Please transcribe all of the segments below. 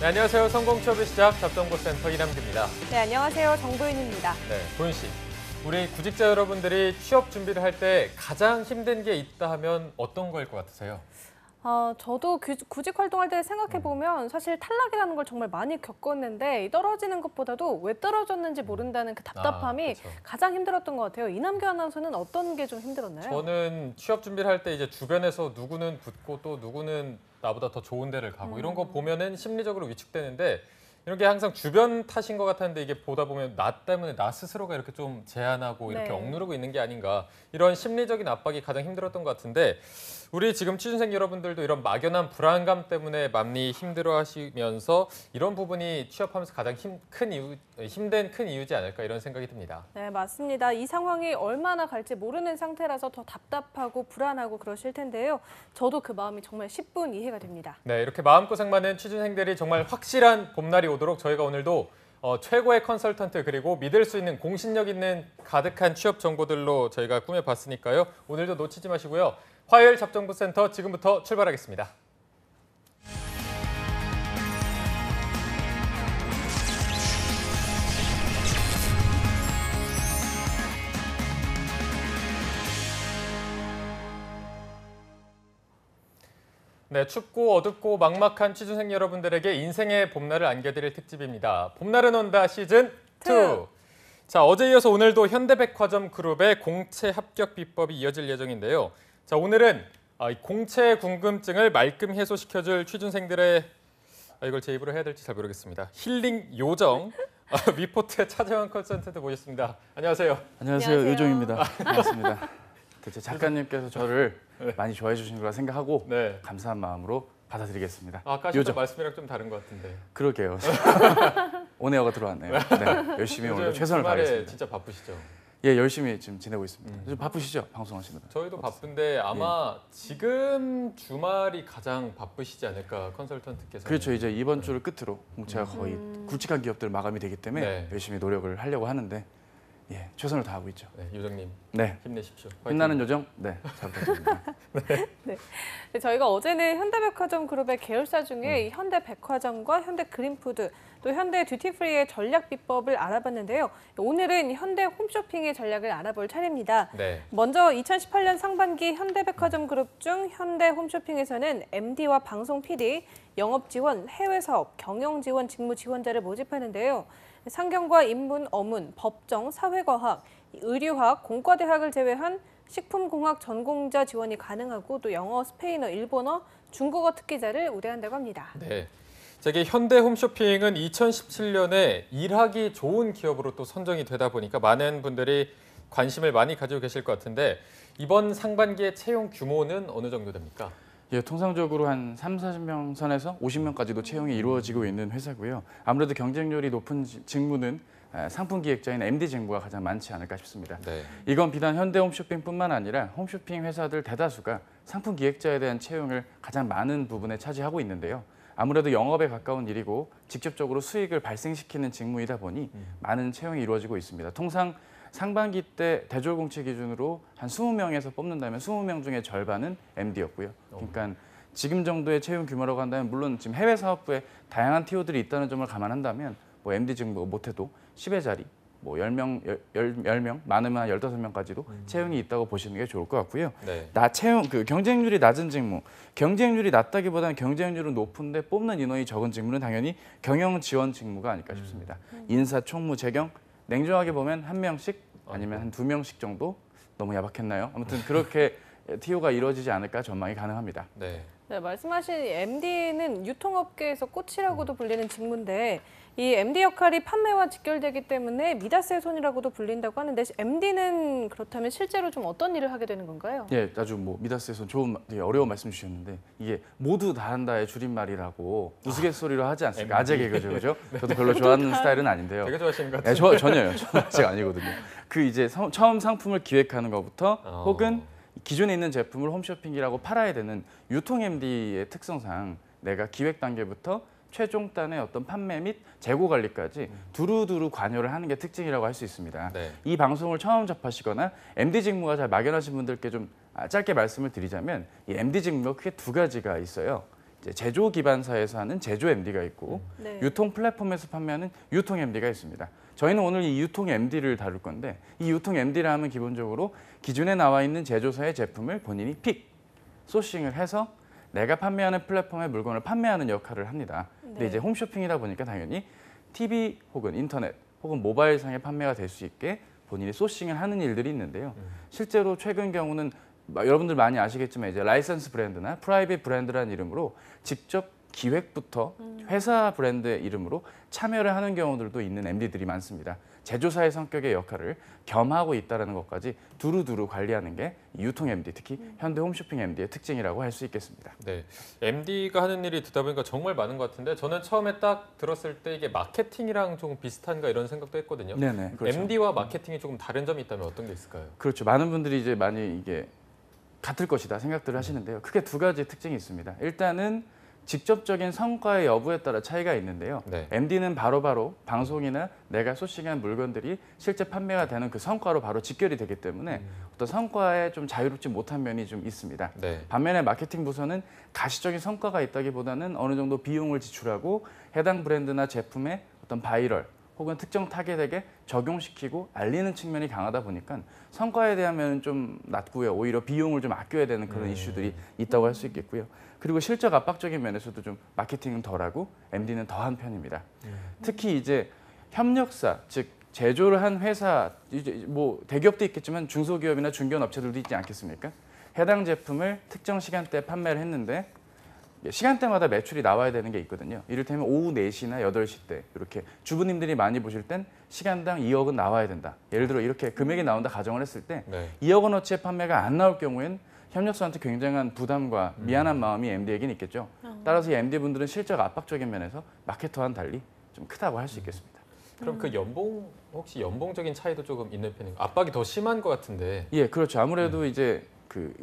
네, 안녕하세요. 성공 취업의 시작 잡정보센터 이남규입니다. 네, 안녕하세요. 정도윤입니다. 네, 도윤 씨. 우리 구직자 여러분들이 취업 준비를 할 때 가장 힘든 게 있다 하면 어떤 거일 것 같으세요? 저도 구직 활동할 때 생각해보면 사실 탈락이라는 걸 정말 많이 겪었는데 떨어지는 것보다도 왜 떨어졌는지 모른다는 그 답답함이 그렇죠. 가장 힘들었던 것 같아요. 이남규 아나운서는 어떤 게 좀 힘들었나요? 저는 취업 준비를 할 때 이제 주변에서 누구는 붙고 또 누구는 나보다 더 좋은 데를 가고 이런 거 보면은 심리적으로 위축되는데 이런 게 항상 주변 탓인 것 같았는데 이게 보다 보면 나 때문에 나 스스로가 이렇게 좀 제한하고 이렇게 네. 억누르고 있는 게 아닌가 이런 심리적인 압박이 가장 힘들었던 것 같은데 우리 지금 취준생 여러분들도 이런 막연한 불안감 때문에 많이 힘들어하시면서 이런 부분이 취업하면서 가장 힘든 큰 이유지 않을까 이런 생각이 듭니다. 네, 맞습니다. 이 상황이 얼마나 갈지 모르는 상태라서 더 답답하고 불안하고 그러실 텐데요. 저도 그 마음이 정말 10분 이해가 됩니다. 네, 이렇게 마음고생 많은 취준생들이 정말 확실한 봄날이 오도록 저희가 오늘도 최고의 컨설턴트 그리고 믿을 수 있는 공신력 있는 가득한 취업 정보들로 저희가 꾸며봤으니까요. 오늘도 놓치지 마시고요. 화요일 잡정보센터 지금부터 출발하겠습니다. 네, 춥고 어둡고 막막한 취준생 여러분들에게 인생의 봄날을 안겨드릴 특집입니다. 봄날은 온다 시즌 2. 자, 어제 이어서 오늘도 현대백화점 그룹의 공채 합격 비법이 이어질 예정인데요. 자, 오늘은 이 공채 궁금증을 말끔 해소시켜줄 취준생들의 이걸 제 입으로 해야 될지 잘 모르겠습니다. 힐링 요정 위포트의 차재원 컨설턴트 모셨습니다. 안녕하세요. 안녕하세요. 안녕하세요. 요정입니다. 반갑습니다. 대체 작가님께서 저를 많이 좋아해 주신 거라 생각하고 네. 감사한 마음으로 받아들이겠습니다. 아까 하셨던 말씀이랑 좀 다른 것 같은데. 그러게요. 온에어가 들어왔네요. 네, 열심히 오늘 최선을 주말에 다하겠습니다. 진짜 바쁘시죠? 예, 열심히 지금 지내고 있습니다. 요즘 바쁘시죠? 방송하시느라. 저희도 바쁜데 아마 지금 주말이 가장 바쁘시지 않을까 컨설턴트께서. 그렇죠. 이제 이번 주를 끝으로 공채가 거의 굵직한 기업들 마감이 되기 때문에 네. 열심히 노력을 하려고 하는데 예, 최선을 다하고 있죠. 네, 요정님 네. 힘내십시오. 힘나는 요정? 네, 잘 부탁드립니다. 네, 저희가 어제는 현대백화점 그룹의 계열사 중에 이 현대백화점과 현대그린푸드, 또 현대 듀티프리의 전략 비법을 알아봤는데요. 오늘은 현대 홈쇼핑의 전략을 알아볼 차례입니다. 네. 먼저 2018년 상반기 현대백화점 그룹 중 현대 홈쇼핑에서는 MD와 방송 PD, 영업 지원, 해외 사업, 경영 지원 직무 지원자를 모집하는데요. 상경과 인문, 어문, 법정, 사회과학, 의류학, 공과대학을 제외한 식품공학 전공자 지원이 가능하고 또 영어, 스페인어, 일본어, 중국어 특기자를 우대한다고 합니다. 네. 저게 현대 홈쇼핑은 2017년에 일하기 좋은 기업으로 또 선정이 되다 보니까 많은 분들이 관심을 많이 가지고 계실 것 같은데 이번 상반기의 채용 규모는 어느 정도 됩니까? 예, 통상적으로 한 30-40명 선에서 50명까지도 채용이 이루어지고 있는 회사고요. 아무래도 경쟁률이 높은 직무는 상품 기획자인 MD 직무가 가장 많지 않을까 싶습니다. 네. 이건 비단 현대 홈쇼핑뿐만 아니라 홈쇼핑 회사들 대다수가 상품 기획자에 대한 채용을 가장 많은 부분에 차지하고 있는데요. 아무래도 영업에 가까운 일이고 직접적으로 수익을 발생시키는 직무이다 보니 많은 채용이 이루어지고 있습니다. 통상 상반기 때 대졸 공채 기준으로 한 20명에서 뽑는다면 20명 중에 절반은 MD였고요. 그러니까 지금 정도의 채용 규모라고 한다면 물론 지금 해외 사업부에 다양한 TO들이 있다는 점을 감안한다면 뭐 MD 직무 못해도 10의 자리, 뭐 10명, 많으면 한 15명까지도 채용이 있다고 보시는 게 좋을 것 같고요. 네. 경쟁률이 낮은 직무, 경쟁률이 낮다기보다는 경쟁률은 높은데 뽑는 인원이 적은 직무는 당연히 경영 지원 직무가 아닐까 싶습니다. 인사, 총무, 재경, 냉정하게 보면 한 명씩 아니면 한 2명씩 정도 너무 야박했나요? 아무튼 그렇게 TO가 이루어지지 않을까 전망이 가능합니다. 네. 네, 말씀하신 MD는 유통업계에서 꽃이라고도 불리는 직무인데 이 MD 역할이 판매와 직결되기 때문에 미다스의 손이라고도 불린다고 하는데 MD는 그렇다면 실제로 좀 어떤 일을 하게 되는 건가요? 예, 아주 뭐 미다스에서 되게 어려운 말씀 주셨는데 이게 모두 다 한다의 줄임말이라고 우스갯소리로 하지 않습니까? 아재 개그죠, 그죠? 저도 별로 좋아하는 스타일은 아닌데요. 되게 좋아하시는 것 네, 같아요. 전혀요. 저는 아직 아니거든요. 그 이제 처음 상품을 기획하는 것부터 혹은 기존에 있는 제품을 홈쇼핑이라고 팔아야 되는 유통 MD의 특성상 내가 기획 단계부터 최종단의 어떤 판매 및 재고 관리까지 두루두루 관여를 하는 게 특징이라고 할 수 있습니다. 네. 이 방송을 처음 접하시거나 MD 직무가 잘 막연하신 분들께 좀 짧게 말씀을 드리자면 이 MD 직무가 크게 두 가지가 있어요. 이제 제조 기반사에서 하는 제조 MD가 있고 네. 유통 플랫폼에서 판매하는 유통 MD가 있습니다. 저희는 오늘 이 유통 MD를 다룰 건데 이 유통 MD라 하면 기본적으로 기존에 나와 있는 제조사의 제품을 본인이 소싱을 해서 내가 판매하는 플랫폼의 물건을 판매하는 역할을 합니다. 근데 네. 이제 홈쇼핑이다 보니까 당연히 TV 혹은 인터넷 혹은 모바일상에 판매가 될 수 있게 본인이 소싱을 하는 일들이 있는데요. 실제로 최근 경우는 여러분들 많이 아시겠지만 이제 라이선스 브랜드나 프라이빗 브랜드라는 이름으로 직접 기획부터 회사 브랜드의 이름으로 참여를 하는 경우들도 있는 MD들이 많습니다. 제조사의 성격의 역할을 겸하고 있다는 것까지 두루두루 관리하는 게 유통 MD, 특히 현대 홈쇼핑 MD의 특징이라고 할 수 있겠습니다. 네, MD가 하는 일이 듣다 보니까 정말 많은 것 같은데 저는 처음에 딱 들었을 때 이게 마케팅이랑 조금 비슷한가 이런 생각도 했거든요. 네네. 그렇죠. MD와 마케팅이 조금 다른 점이 있다면 어떤 게 있을까요? 그렇죠. 많은 분들이 이제 많이 이게 같을 것이다 생각들을 하시는데요. 크게 두 가지 특징이 있습니다. 일단은 직접적인 성과의 여부에 따라 차이가 있는데요. 네. MD는 바로바로 방송이나 내가 소싱한 물건들이 실제 판매가 되는 그 성과로 바로 직결이 되기 때문에 어떤 성과에 좀 자유롭지 못한 면이 좀 있습니다. 네. 반면에 마케팅 부서는 가시적인 성과가 있다기보다는 어느 정도 비용을 지출하고 해당 브랜드나 제품의 어떤 바이럴 혹은 특정 타겟에게 적용시키고 알리는 측면이 강하다 보니까 성과에 대한 면은 좀 낮고요. 오히려 비용을 좀 아껴야 되는 그런 이슈들이 있다고 할 수 있겠고요. 그리고 실적 압박적인 면에서도 좀 마케팅은 덜하고 MD는 더한 편입니다. 특히 이제 협력사, 즉 제조를 한 회사, 이제 뭐 대기업도 있겠지만 중소기업이나 중견 업체들도 있지 않겠습니까? 해당 제품을 특정 시간대에 판매를 했는데 시간대마다 매출이 나와야 되는 게 있거든요. 이를테면 오후 4시나 8시 때 이렇게 주부님들이 많이 보실 땐 시간당 2억은 나와야 된다. 예를 들어 이렇게 금액이 나온다 가정을 했을 때 네. 2억 원어치의 판매가 안 나올 경우엔 협력사한테 굉장한 부담과 미안한 마음이 MD에게는 있겠죠. 따라서 이 MD분들은 실적 압박적인 면에서 마케터와는 달리 좀 크다고 할 수 있겠습니다. 그럼 그 연봉 혹시 연봉적인 차이도 조금 있는 편인가요? 압박이 더 심한 것 같은데. 예, 그렇죠. 아무래도 이제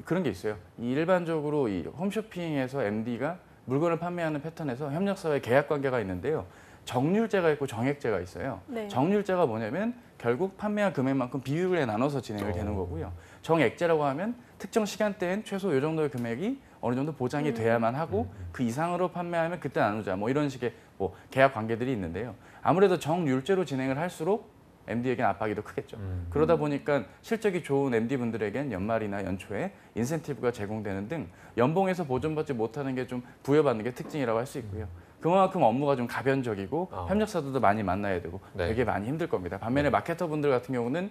그런 게 있어요. 이 일반적으로 이 홈쇼핑에서 MD가 물건을 판매하는 패턴에서 협력사와의 계약 관계가 있는데요. 정률제가 있고 정액제가 있어요. 네. 정률제가 뭐냐면 결국 판매한 금액만큼 비율에 나눠서 진행을 되는 거고요. 정액제라고 하면 특정 시간대엔 최소 이 정도의 금액이 어느 정도 보장이 돼야만 하고 그 이상으로 판매하면 그때 나누자 뭐 이런 식의 뭐 계약 관계들이 있는데요. 아무래도 정률제로 진행을 할수록 MD에게는 압박이 더 크겠죠. 그러다 보니까 실적이 좋은 MD분들에겐 연말이나 연초에 인센티브가 제공되는 등 연봉에서 보존받지 못하는 게 좀 부여받는 게 특징이라고 할 수 있고요. 그만큼 업무가 좀 가변적이고 협력사들도 많이 만나야 되고 네. 되게 많이 힘들 겁니다. 반면에 마케터분들 같은 경우는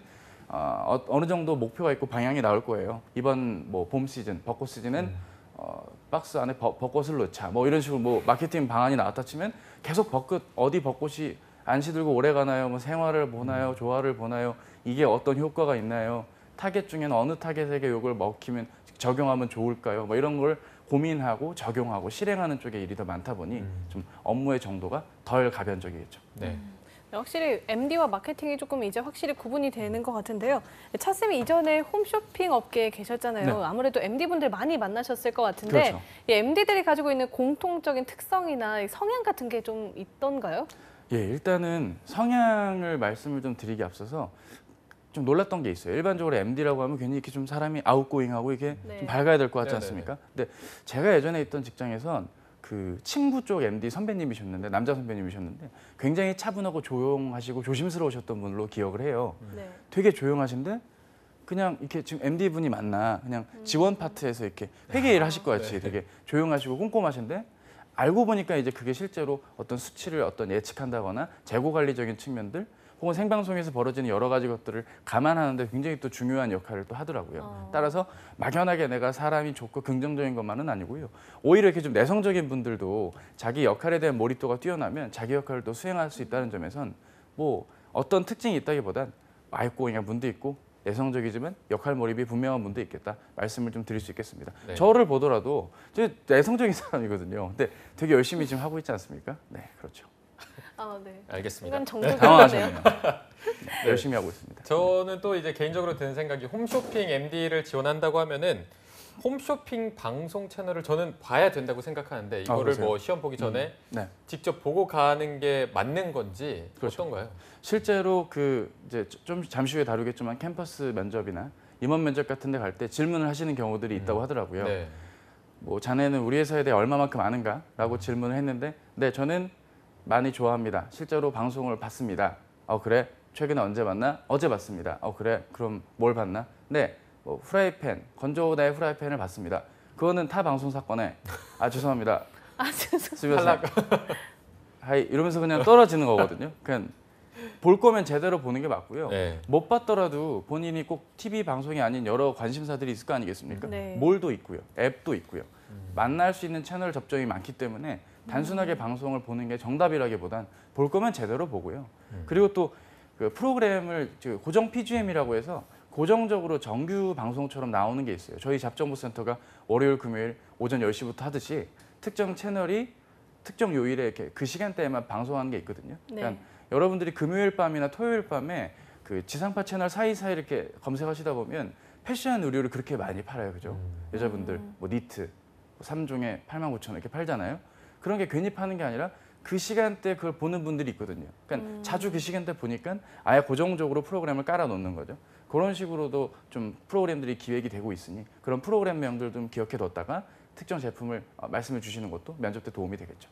어느 정도 목표가 있고 방향이 나올 거예요. 이번 뭐 봄 시즌, 벚꽃 시즌은 박스 안에 벚꽃을 넣자 뭐 이런 식으로 뭐 마케팅 방안이 나왔다 치면 계속 어디 벚꽃이 안 시들고 오래 가나요? 뭐 생활을 보나요? 조화를 보나요? 이게 어떤 효과가 있나요? 타겟 중에는 어느 타겟에게 이걸 먹히면 적용하면 좋을까요? 뭐 이런 걸 고민하고 적용하고 실행하는 쪽에 일이 더 많다 보니 좀 업무의 정도가 덜 가변적이겠죠. 네. 확실히 MD와 마케팅이 조금 이제 확실히 구분이 되는 것 같은데요. 차쌤이 이전에 홈쇼핑 업계에 계셨잖아요. 네. 아무래도 MD분들 많이 만나셨을 것 같은데 그렇죠. 이 MD들이 가지고 있는 공통적인 특성이나 성향 같은 게 좀 있던가요? 예, 일단은 성향을 말씀을 좀 드리기 앞서서 좀 놀랐던 게 있어요. 일반적으로 MD라고 하면 괜히 이렇게 좀 사람이 아웃고잉하고 이게 네. 좀 밝아야 될 것 같지 네네네. 않습니까? 근데 제가 예전에 있던 직장에선 그 친구 쪽 MD 선배님이셨는데 남자 선배님이셨는데 굉장히 차분하고 조용하시고 조심스러우셨던 분으로 기억을 해요. 네. 되게 조용하신데 그냥 이렇게 지금 MD 분이 맞나 그냥 지원 파트에서 이렇게 회계 일 하실 것 같이 네. 되게 조용하시고 꼼꼼하신데 알고 보니까 이제 그게 실제로 어떤 수치를 어떤 예측한다거나 재고 관리적인 측면들 혹은 생방송에서 벌어지는 여러 가지 것들을 감안하는데 굉장히 또 중요한 역할을 또 하더라고요. 따라서 막연하게 내가 사람이 좋고 긍정적인 것만은 아니고요. 오히려 이렇게 좀 내성적인 분들도 자기 역할에 대한 몰입도가 뛰어나면 자기 역할을 또 수행할 수 있다는 점에선 뭐 어떤 특징이 있다기보단 아이고잉한 분도 있고 내성적이지만 역할 몰입이 분명한 분도 있겠다 말씀을 좀 드릴 수 있겠습니다. 네. 저를 보더라도 저 내성적인 사람이거든요. 근데 되게 열심히 지금 하고 있지 않습니까? 네, 그렇죠. 네. 알겠습니다. 이건 정도네요. 당황하셨네요. 네, 열심히 하고 있습니다. 저는 또 이제 개인적으로 드는 생각이 홈쇼핑 MD를 지원한다고 하면은 홈쇼핑 방송 채널을 저는 봐야 된다고 생각하는데 이거를 그러세요? 뭐 시험 보기 전에 네. 직접 보고 가는 게 맞는 건지 그렇죠. 어떤가요? 실제로 그 이제 좀 잠시 후에 다루겠지만 캠퍼스 면접이나 임원 면접 같은 데 갈 때 질문을 하시는 경우들이 있다고 하더라고요. 네. 뭐 자네는 우리 회사에 대해 얼마만큼 아는가?라고 질문을 했는데 네, 저는 많이 좋아합니다. 실제로 방송을 봤습니다. 그래? 최근에 언제 봤나? 어제 봤습니다. 그래? 그럼 뭘 봤나? 네, 뭐 후라이팬, 건조다의 후라이팬을 봤습니다. 그거는 타 방송 사건에 죄송합니다. 죄송합니다. 하이 이러면서 그냥 떨어지는 거거든요. 그냥 볼 거면 제대로 보는 게 맞고요. 네. 못 봤더라도 본인이 꼭 TV 방송이 아닌 여러 관심사들이 있을 거 아니겠습니까? 네. 몰도 있고요. 앱도 있고요. 만날 수 있는 채널 접점이 많기 때문에 단순하게 방송을 보는 게 정답이라기보단 볼 거면 제대로 보고요. 그리고 또 그 프로그램을 고정 PGM이라고 해서 고정적으로 정규 방송처럼 나오는 게 있어요. 저희 잡정보센터가 월요일, 금요일 오전 10시부터 하듯이 특정 채널이 특정 요일에 이렇게 그 시간대에만 방송하는 게 있거든요. 네. 그러니까 여러분들이 금요일 밤이나 토요일 밤에 그 지상파 채널 사이사이 이렇게 검색하시다 보면 패션 의류를 그렇게 많이 팔아요. 그죠? 여자분들 뭐 니트 3종에 89,000원 이렇게 팔잖아요. 그런 게 괜히 파는 게 아니라 그 시간대 그걸 보는 분들이 있거든요. 그러니까 자주 그 시간대 보니까 아예 고정적으로 프로그램을 깔아 놓는 거죠. 그런 식으로도 좀 프로그램들이 기획이 되고 있으니 그런 프로그램명들 좀 기억해 뒀다가 특정 제품을 말씀해 주시는 것도 면접 때 도움이 되겠죠.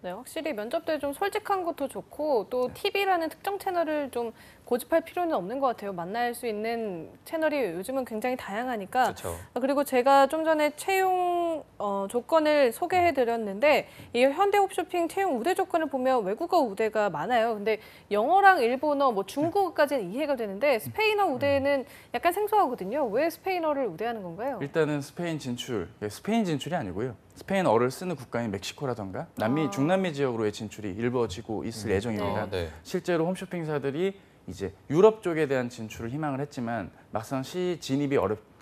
네, 확실히 면접 때 좀 솔직한 것도 좋고 또 TV라는 특정 채널을 좀 고집할 필요는 없는 것 같아요. 만날 수 있는 채널이 요즘은 굉장히 다양하니까. 그렇죠. 그리고 제가 좀 전에 채용 조건을 소개해드렸는데 이 현대홈쇼핑 채용 우대 조건을 보면 외국어 우대가 많아요. 근데 영어랑 일본어, 뭐 중국어까지는 이해가 되는데 스페인어 우대는 약간 생소하거든요. 왜 스페인어를 우대하는 건가요? 일단은 스페인 진출이 아니고요. 스페인어를 쓰는 국가인 멕시코라던가 남미, 중남미 지역으로의 진출이 이루어지고 있을 예정입니다. 네. 실제로 홈쇼핑사들이 이제 유럽 쪽에 대한 진출을 희망을 했지만 막상 진입이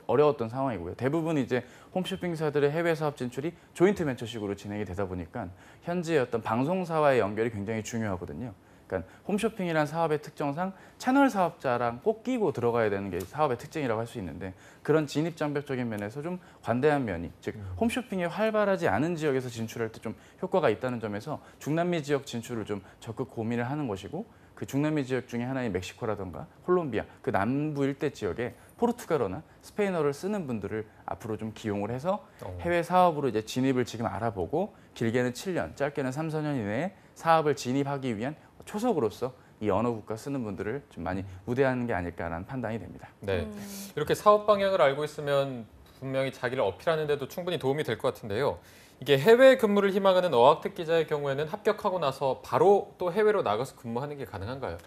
어려웠던 상황이고요. 대부분 이제 홈쇼핑사들의 해외 사업 진출이 조인트 벤처식으로 진행이 되다 보니까 현지의 어떤 방송사와의 연결이 굉장히 중요하거든요. 그러니까 홈쇼핑이란 사업의 특성상 채널 사업자랑 꼭 끼고 들어가야 되는 게 사업의 특징이라고 할 수 있는데 그런 진입 장벽적인 면에서 좀 관대한 면이 즉 홈쇼핑이 활발하지 않은 지역에서 진출할 때 좀 효과가 있다는 점에서 중남미 지역 진출을 좀 적극 고민을 하는 것이고 그 중남미 지역 중에 하나인 멕시코라던가 콜롬비아 그 남부 일대 지역에 포르투갈어나 스페인어를 쓰는 분들을 앞으로 좀 기용을 해서 해외 사업으로 이제 진입을 지금 알아보고 길게는 7년, 짧게는 3, 4년 이내에 사업을 진입하기 위한 초석으로서 이 언어 국가 쓰는 분들을 좀 많이 우대하는 게 아닐까라는 판단이 됩니다. 네. 이렇게 사업 방향을 알고 있으면 분명히 자기를 어필하는 데도 충분히 도움이 될 것 같은데요. 이게 해외 근무를 희망하는 어학특 기자의 경우에는 합격하고 나서 바로 또 해외로 나가서 근무하는 게 가능한가요?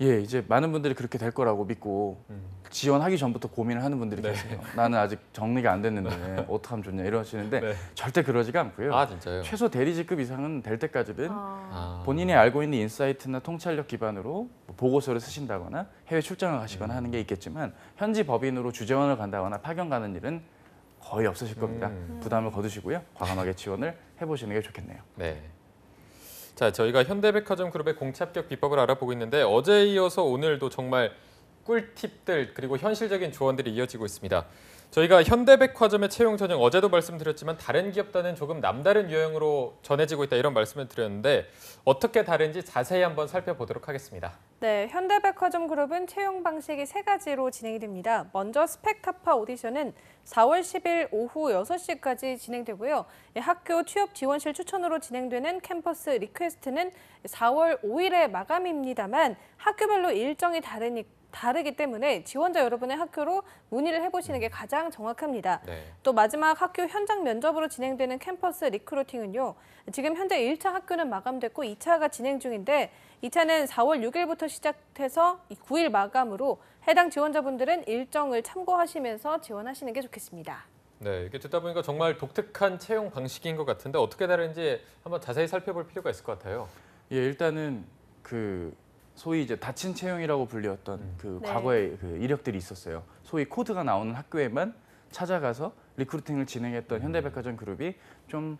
예, 이제 많은 분들이 그렇게 될 거라고 믿고 지원하기 전부터 고민을 하는 분들이 계세요. 나는 아직 정리가 안 됐는데 어떡하면 좋냐 이러시는데 네. 절대 그러지가 않고요. 진짜요? 최소 대리직급 이상은 될 때까지는 아. 본인이 알고 있는 인사이트나 통찰력 기반으로 보고서를 쓰신다거나 해외 출장을 가시거나 하는 게 있겠지만 현지 법인으로 주재원을 간다거나 파견 가는 일은 거의 없으실 겁니다. 부담을 거두시고요. 과감하게 지원을 해보시는 게 좋겠네요. 네. 자, 저희가 현대백화점 그룹의 공채 합격 비법을 알아보고 있는데 어제에 이어서 오늘도 정말 꿀팁들 그리고 현실적인 조언들이 이어지고 있습니다. 저희가 현대백화점의 채용 전형 어제도 말씀드렸지만 다른 기업과는 조금 남다른 유형으로 전해지고 있다 이런 말씀을 드렸는데 어떻게 다른지 자세히 한번 살펴보도록 하겠습니다. 네, 현대백화점 그룹은 채용 방식이 3가지로 진행이 됩니다. 먼저 스펙 타파 오디션은 4월 10일 오후 6시까지 진행되고요. 학교 취업 지원실 추천으로 진행되는 캠퍼스 리퀘스트는 4월 5일에 마감입니다만 학교별로 일정이 다르기 때문에 지원자 여러분의 학교로 문의를 해보시는 게 가장 정확합니다. 네. 또 마지막 학교 현장 면접으로 진행되는 캠퍼스 리크루팅은요. 지금 현재 1차 학교는 마감됐고 2차가 진행 중인데 2차는 4월 6일부터 시작해서 9일 마감으로 해당 지원자분들은 일정을 참고하시면서 지원하시는 게 좋겠습니다. 네, 이렇게 듣다 보니까 정말 독특한 채용 방식인 것 같은데 어떻게 다른지 한번 자세히 살펴볼 필요가 있을 것 같아요. 예, 일단은 그 소위 이제 닫힌 채용이라고 불렸던 그 네. 과거의 그 이력들이 있었어요. 소위 코드가 나오는 학교에만 찾아가서 리크루팅을 진행했던 현대백화점 그룹이 좀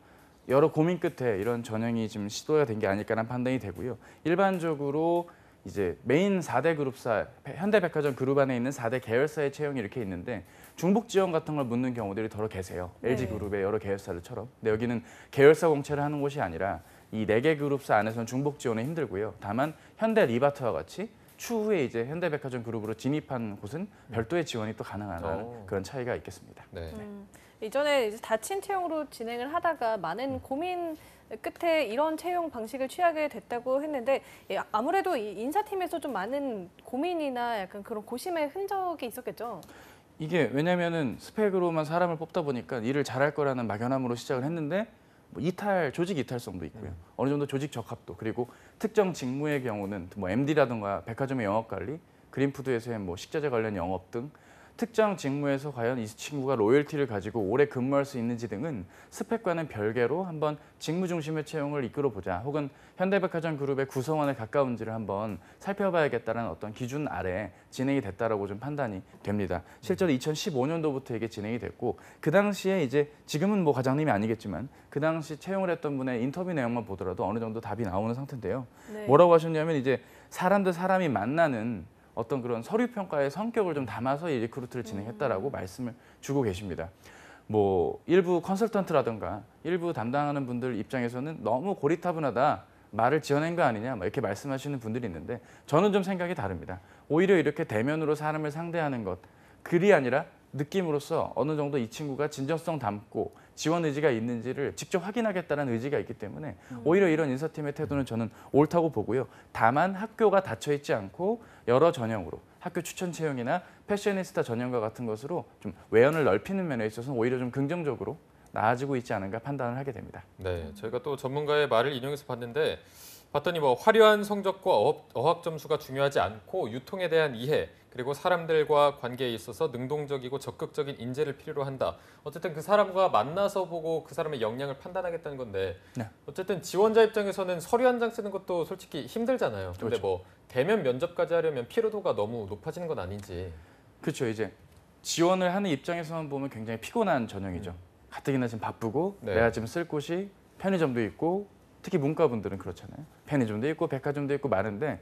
여러 고민 끝에 이런 전형이 지금 시도가 된 게 아닐까라는 판단이 되고요. 일반적으로 이제 메인 4대 그룹사, 현대백화점 그룹 안에 있는 4대 계열사의 채용이 이렇게 있는데 중복 지원 같은 걸 묻는 경우들이 더러 계세요. 네. LG그룹의 여러 계열사들처럼. 근데 여기는 계열사 공채를 하는 곳이 아니라 이 4개 그룹사 안에서는 중복 지원은 힘들고요. 다만 현대 리바트와 같이 추후에 이제 현대백화점 그룹으로 진입한 곳은 별도의 지원이 또 가능한 그런 차이가 있겠습니다. 네. 이전에 이제 닫힌 채용으로 진행을 하다가 많은 고민 끝에 이런 채용 방식을 취하게 됐다고 했는데 아무래도 이 인사팀에서 좀 많은 고민이나 약간 그런 고심의 흔적이 있었겠죠. 이게 왜냐면은 스펙으로만 사람을 뽑다 보니까 일을 잘할 거라는 막연함으로 시작을 했는데 뭐 조직 이탈성도 있고요. 어느 정도 조직 적합도 그리고 특정 직무의 경우는 뭐 MD라든가 백화점의 영업 관리, 그린푸드에서의 뭐 식자재 관련 영업 등 특정 직무에서 과연 이 친구가 로열티를 가지고 오래 근무할 수 있는지 등은 스펙과는 별개로 한번 직무 중심의 채용을 이끌어보자 혹은 현대백화점 그룹의 구성원에 가까운지를 한번 살펴봐야겠다는 어떤 기준 아래 진행이 됐다라고 좀 판단이 됩니다. 실제로 2015년도부터 이게 진행이 됐고 그 당시에 이제 지금은 뭐 과장님이 아니겠지만 그 당시 채용을 했던 분의 인터뷰 내용만 보더라도 어느 정도 답이 나오는 상태인데요. 네. 뭐라고 하셨냐면 이제 사람 대 사람이 만나는 어떤 그런 서류 평가의 성격을 좀 담아서 이 리크루트를 진행했다라고 말씀을 주고 계십니다. 뭐 일부 컨설턴트라든가 일부 담당하는 분들 입장에서는 너무 고리타분하다. 말을 지어낸 거 아니냐 이렇게 말씀하시는 분들이 있는데 저는 좀 생각이 다릅니다. 오히려 이렇게 대면으로 사람을 상대하는 것 글이 아니라 느낌으로써 어느 정도 이 친구가 진정성 담고 지원 의지가 있는지를 직접 확인하겠다는 의지가 있기 때문에 오히려 이런 인사팀의 태도는 저는 옳다고 보고요. 다만 학교가 닫혀 있지 않고 여러 전형으로 학교 추천 채용이나 패셔니스타 전형과 같은 것으로 좀 외연을 넓히는 면에 있어서는 오히려 좀 긍정적으로 나아지고 있지 않은가 판단을 하게 됩니다. 네, 저희가 또 전문가의 말을 인용해서 봤더니 뭐 화려한 성적과 어학 점수가 중요하지 않고 유통에 대한 이해 그리고 사람들과 관계에 있어서 능동적이고 적극적인 인재를 필요로 한다. 어쨌든 그 사람과 만나서 보고 그 사람의 역량을 판단하겠다는 건데 네. 어쨌든 지원자 입장에서는 서류 한 장 쓰는 것도 솔직히 힘들잖아요. 근데 그렇죠. 뭐 대면 면접까지 하려면 피로도가 너무 높아지는 건 아닌지. 그렇죠. 이제 지원을 하는 입장에서만 보면 굉장히 피곤한 전형이죠. 가뜩이나 지금 바쁘고 네. 내가 지금 쓸 곳이 편의점도 있고 특히 문과분들은 그렇잖아요. 편의점도 있고 백화점도 있고 많은데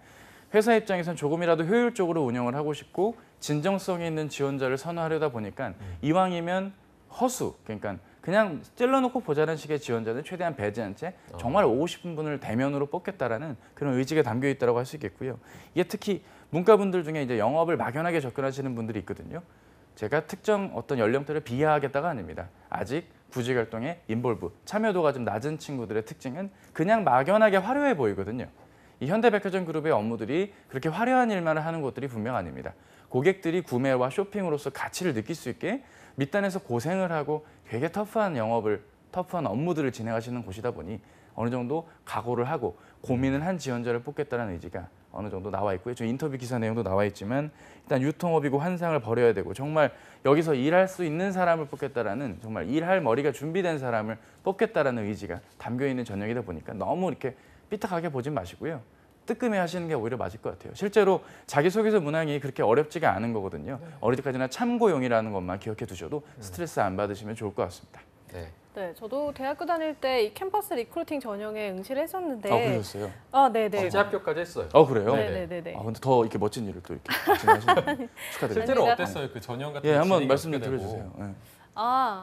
회사 입장에서는 조금이라도 효율적으로 운영을 하고 싶고 진정성이 있는 지원자를 선호하려다 보니까 이왕이면 허수 그러니까 그냥 찔러놓고 보자는 식의 지원자는 최대한 배제한 채 정말 오고 싶은 분을 대면으로 뽑겠다라는 그런 의지가 담겨 있다고 할 수 있겠고요. 이게 특히 문과분들 중에 이제 영업을 막연하게 접근하시는 분들이 있거든요. 제가 특정 어떤 연령대를 비하하겠다가 아닙니다. 아직 구직 활동에 인볼브, 참여도가 좀 낮은 친구들의 특징은 그냥 막연하게 화려해 보이거든요. 이 현대백화점 그룹의 업무들이 그렇게 화려한 일만 하는 곳들이 분명 아닙니다. 고객들이 구매와 쇼핑으로서 가치를 느낄 수 있게 밑단에서 고생을 하고 되게 터프한 업무들을 진행하시는 곳이다 보니 어느 정도 각오를 하고 고민을 한 지원자를 뽑겠다는 의지가 어느 정도 나와 있고요. 저 인터뷰 기사 내용도 나와 있지만 일단 유통업이고 환상을 버려야 되고 정말 여기서 일할 수 있는 사람을 뽑겠다라는 정말 일할 머리가 준비된 사람을 뽑겠다라는 의지가 담겨 있는 전형이다 보니까 너무 이렇게 삐딱하게 보진 마시고요. 뜨끔해 하시는 게 오히려 맞을 것 같아요. 실제로 자기소개서 문항이 그렇게 어렵지가 않은 거거든요. 어디까지나 참고용이라는 것만 기억해 두셔도 스트레스 안 받으시면 좋을 것 같습니다. 네. 네, 저도 대학교 다닐 때 이 캠퍼스 리크루팅 전형에 응시를 했었는데. 그러셨어요? 네네. 실제 합격까지 했어요. 그래요? 네네네. 근데 더 이렇게 멋진 일을 또 이렇게 진행하시네요. 축하드립니다. 실제로 아닙니다. 어땠어요? 그 전형 같은 예, 한번 진행이 말씀 좀 어떻게 되고. 들어주세요.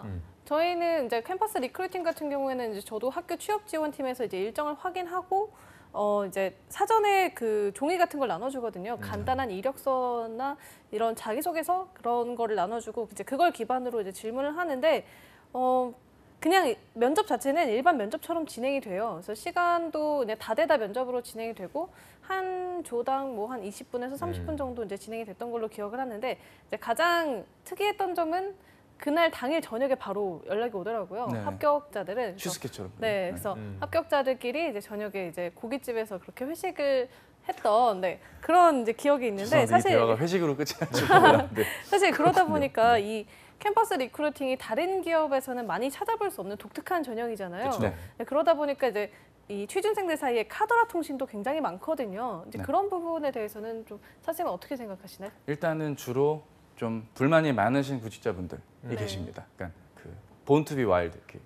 예. 저희는 이제 캠퍼스 리크루팅 같은 경우에는 이제 저도 학교 취업 지원팀에서 이제 일정을 확인하고 이제 사전에 그 종이 같은 걸 나눠주거든요. 간단한 이력서나 이런 자기소개서 그런 거를 나눠주고 이제 그걸 기반으로 이제 질문을 하는데 그냥 면접 자체는 일반 면접처럼 진행이 돼요. 그래서 시간도 그냥 다대다 면접으로 진행이 되고 한 조당 뭐 한 20분에서 30분 정도 이제 진행이 됐던 걸로 기억을 하는데 이제 가장 특이했던 점은 그날 당일 저녁에 바로 연락이 오더라고요. 네. 합격자들은. 그래서 슈스케처럼. 네, 그래서 합격자들끼리 이제 저녁에 이제 고깃집에서 그렇게 회식을 했던 그런 이제 기억이 있는데 사실 이 대화가 회식으로 끝이 날줄 몰랐는데 사실 그러다 보니까 이 캠퍼스 리크루팅이 다른 기업에서는 많이 찾아볼 수 없는 독특한 전형이잖아요. 그쵸. 네. 그러다 보니까 이제 이 취준생들 사이에 카더라 통신도 굉장히 많거든요. 이제 네. 그런 부분에 대해서는 좀 선생님은 어떻게 생각하시나요? 일단은 주로 좀 불만이 많으신 구직자분들이 네. 계십니다. 그러니까 그 본투비 와일드 그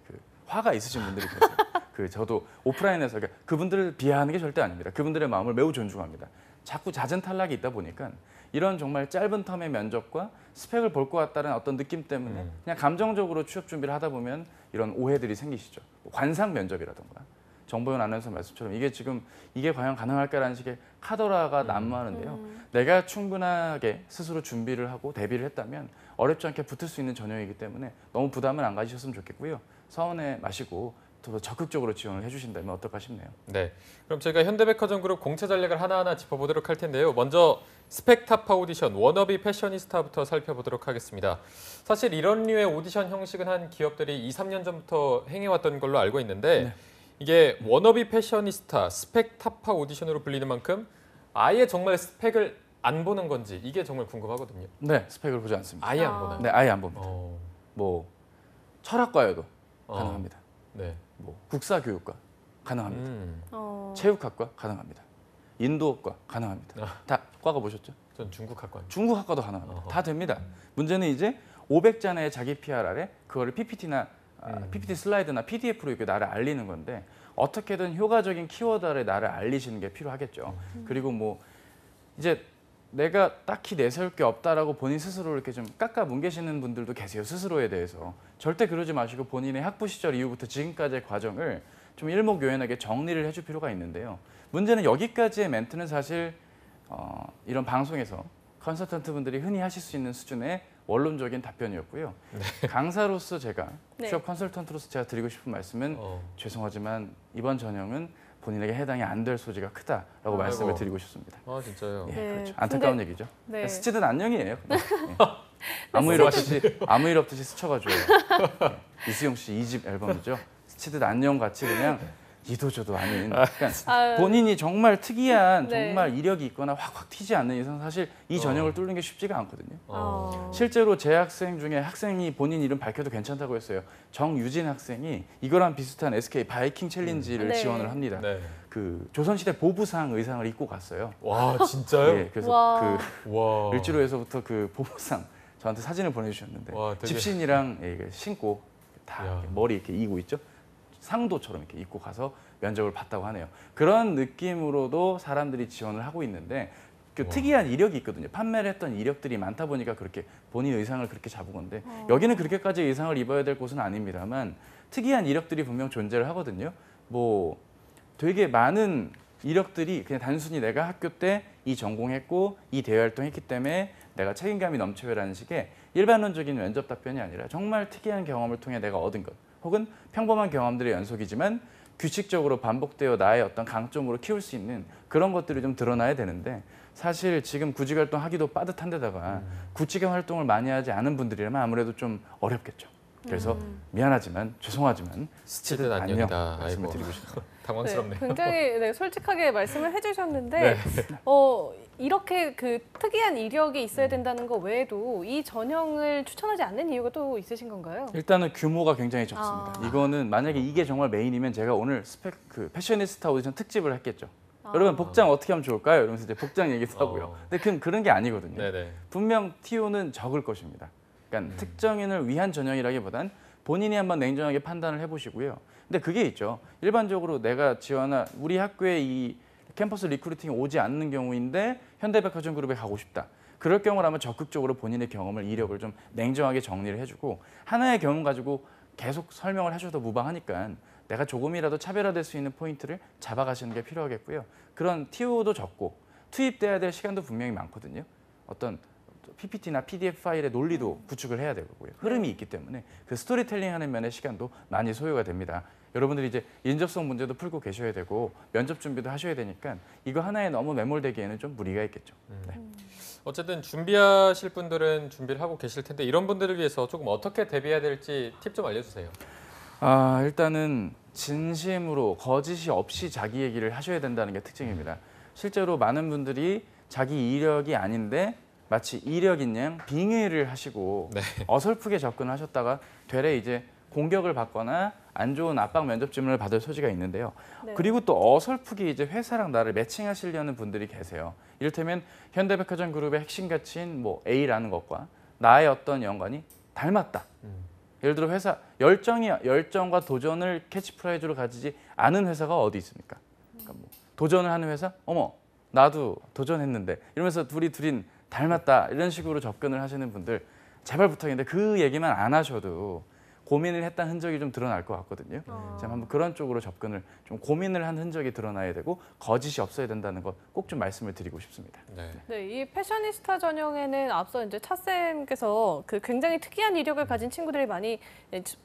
화가 있으신 분들이 계세요. 저도 오프라인에서 그러니까 그분들을 비하하는 게 절대 아닙니다. 그분들의 마음을 매우 존중합니다. 자꾸 잦은 탈락이 있다 보니까 이런 정말 짧은 텀의 면접과 스펙을 볼 것 같다는 어떤 느낌 때문에 그냥 감정적으로 취업 준비를 하다 보면 이런 오해들이 생기시죠. 관상 면접이라던가 정보현 아나운서 말씀처럼 이게 과연 가능할까라는 식의 카더라가 난무하는데요. 내가 충분하게 스스로 준비를 하고 대비를 했다면 어렵지 않게 붙을 수 있는 전형이기 때문에 너무 부담을 안 가지셨으면 좋겠고요. 서운해 마시고 더 적극적으로 지원을 해주신다면 어떨까 싶네요. 네, 그럼 저희가 현대백화점 그룹 공채 전략을 하나하나 짚어보도록 할 텐데요. 먼저 스펙타파 오디션 워너비 패셔니스타부터 살펴보도록 하겠습니다. 사실 이런 류의 오디션 형식은 한 기업들이 2, 3년 전부터 행해왔던 걸로 알고 있는데 이게 워너비 패셔니스타, 스펙타파 오디션으로 불리는 만큼 아예 정말 스펙을 안 보는 건지 이게 정말 궁금하거든요. 네, 스펙을 보지 않습니다. 아예 안 보나요? 네, 아예 안 봅니다. 어, 뭐 철학과여도 어. 가능합니다. 네. 뭐 국사교육과 가능합니다. 체육학과 가능합니다. 인도학과 가능합니다. 다 과가 보셨죠? 전 중국학과입니다. 중국학과도 가능합니다. 어허. 다 됩니다. 문제는 이제 500잔의 자기 PR 아래 그거를 PPT나 PPT 슬라이드나 PDF로 이렇게 나를 알리는 건데 어떻게든 효과적인 키워드 아래 나를 알리시는 게 필요하겠죠. 그리고 뭐 이제 내가 딱히 내세울 게 없다라고 본인 스스로 이렇게 좀 깎아 뭉개시는 분들도 계세요. 스스로에 대해서. 절대 그러지 마시고 본인의 학부 시절 이후부터 지금까지의 과정을 좀 일목요연하게 정리를 해줄 필요가 있는데요. 문제는 여기까지의 멘트는 사실 이런 방송에서 컨설턴트 분들이 흔히 하실 수 있는 수준의 원론적인 답변이었고요. 강사로서 제가 네. 취업 컨설턴트로서 제가 드리고 싶은 말씀은 어. 죄송하지만 이번 전형은 본인에게 해당이 안 될 소지가 크다라고 말씀을 아이고. 드리고 싶습니다. 아 진짜요? 예, 네, 그렇죠. 안타까운 얘기죠. 네. 스치듯 안녕이에요. 네. 아무 일 없듯이 스쳐가줘요. 네. 이수영 씨 2집 앨범이죠. 스치듯 안녕 같이 그냥 이도저도 아닌. 그러니까 아유. 본인이 정말 특이한 네. 정말 이력이 있거나 확 튀지 않는 이상 사실 이 전형을 뚫는 게 쉽지가 않거든요. 실제로 제 학생 중에 학생이 본인 이름 밝혀도 괜찮다고 했어요. 정유진 학생이 이거랑 비슷한 SK 바이킹 챌린지를 네. 지원을 합니다. 네. 그 조선시대 보부상 의상을 입고 갔어요. 와 진짜요? 예, 그래서 와. 와. 을지로에서부터 그 보부상 저한테 사진을 보내주셨는데 와, 되게- 집신이랑 이게 신고 다 야. 이렇게 머리 이렇게 이고 있죠. 상도처럼 이렇게 입고 가서 면접을 봤다고 하네요. 그런 느낌으로도 사람들이 지원을 하고 있는데 그 특이한 이력이 있거든요. 판매를 했던 이력들이 많다 보니까 그렇게 본인 의상을 그렇게 잡은 건데 여기는 그렇게까지 의상을 입어야 될 곳은 아닙니다만 특이한 이력들이 분명 존재를 하거든요. 뭐 되게 많은 이력들이 그냥 단순히 내가 학교 때 이 전공했고 이 대외 활동했기 때문에 내가 책임감이 넘쳐요라는 식의 일반론적인 면접 답변이 아니라 정말 특이한 경험을 통해 내가 얻은 것 혹은 평범한 경험들의 연속이지만 규칙적으로 반복되어 나의 어떤 강점으로 키울 수 있는 그런 것들이 좀 드러나야 되는데 사실 지금 구직 활동하기도 빠듯한 데다가 구직의 활동을 많이 하지 않은 분들이라면 아무래도 좀 어렵겠죠. 그래서 미안하지만 죄송하지만 스치듯 안녕 안녕이다. 말씀을 아이고. 드리고 싶습니다. 당황스럽네요. 굉장히 솔직하게 말씀을 해주셨는데 이렇게 그 특이한 이력이 있어야 된다는 거 외에도 이 전형을 추천하지 않는 이유가 또 있으신 건가요? 일단은 규모가 굉장히 적습니다. 이거는 만약에 이게 정말 메인이면 제가 오늘 그 패셔니스타 오디션 특집을 했겠죠. 여러분 복장 어떻게 하면 좋을까요? 이러면서 이제 복장 얘기도 하고요. 근데 그런 게 아니거든요. 네네. 분명 TO는 적을 것입니다. 그러니까 특정인을 위한 전형이라기보단 본인이 한번 냉정하게 판단을 해보시고요. 근데 그게 있죠. 일반적으로 내가 지원한 우리 학교에 이 캠퍼스 리크루팅이 오지 않는 경우인데 현대백화점 그룹에 가고 싶다. 그럴 경우라면 적극적으로 본인의 경험을 이력을 좀 냉정하게 정리를 해주고 하나의 경험 가지고 계속 설명을 하셔도 무방하니까 내가 조금이라도 차별화될 수 있는 포인트를 잡아가시는 게 필요하겠고요. 그런 TO도 적고 투입돼야 될 시간도 분명히 많거든요. 어떤 PPT나 PDF 파일의 논리도 구축을 해야 되고요. 흐름이 있기 때문에 그 스토리텔링하는 면의 시간도 많이 소요가 됩니다. 여러분들이 이제 인접성 문제도 풀고 계셔야 되고 면접 준비도 하셔야 되니까 이거 하나에 너무 매몰되기에는 좀 무리가 있겠죠. 네. 어쨌든 준비하실 분들은 준비를 하고 계실 텐데 이런 분들을 위해서 조금 어떻게 대비해야 될지 팁 좀 알려주세요. 일단은 진심으로 거짓이 없이 자기 얘기를 하셔야 된다는 게 특징입니다. 실제로 많은 분들이 자기 이력이 아닌데 마치 이력인 양 빙의를 하시고 네. 어설프게 접근하셨다가 되레 이제 공격을 받거나 안 좋은 압박 면접 질문을 받을 소지가 있는데요. 네. 그리고 또 어설프게 이제 회사랑 나를 매칭하시려는 분들이 계세요. 이를테면 현대백화점 그룹의 핵심 가치인 뭐 A라는 것과 나의 어떤 연관이 닮았다. 예를 들어 회사 열정과 도전을 캐치프라이즈로 가지지 않은 회사가 어디 있습니까? 그러니까 뭐 도전을 하는 회사? 어머 나도 도전했는데 이러면서 둘인 닮았다 이런 식으로 접근을 하시는 분들 제발 부탁인데 그 얘기만 안 하셔도 고민을 했다는 흔적이 좀 드러날 것 같거든요. 좀 한번 그런 쪽으로 접근을 좀 고민을 한 흔적이 드러나야 되고 거짓이 없어야 된다는 것 꼭 좀 말씀을 드리고 싶습니다. 네. 네, 이 패셔니스타 전형에는 앞서 이제 차쌤께서 그 굉장히 특이한 이력을 가진 친구들이 많이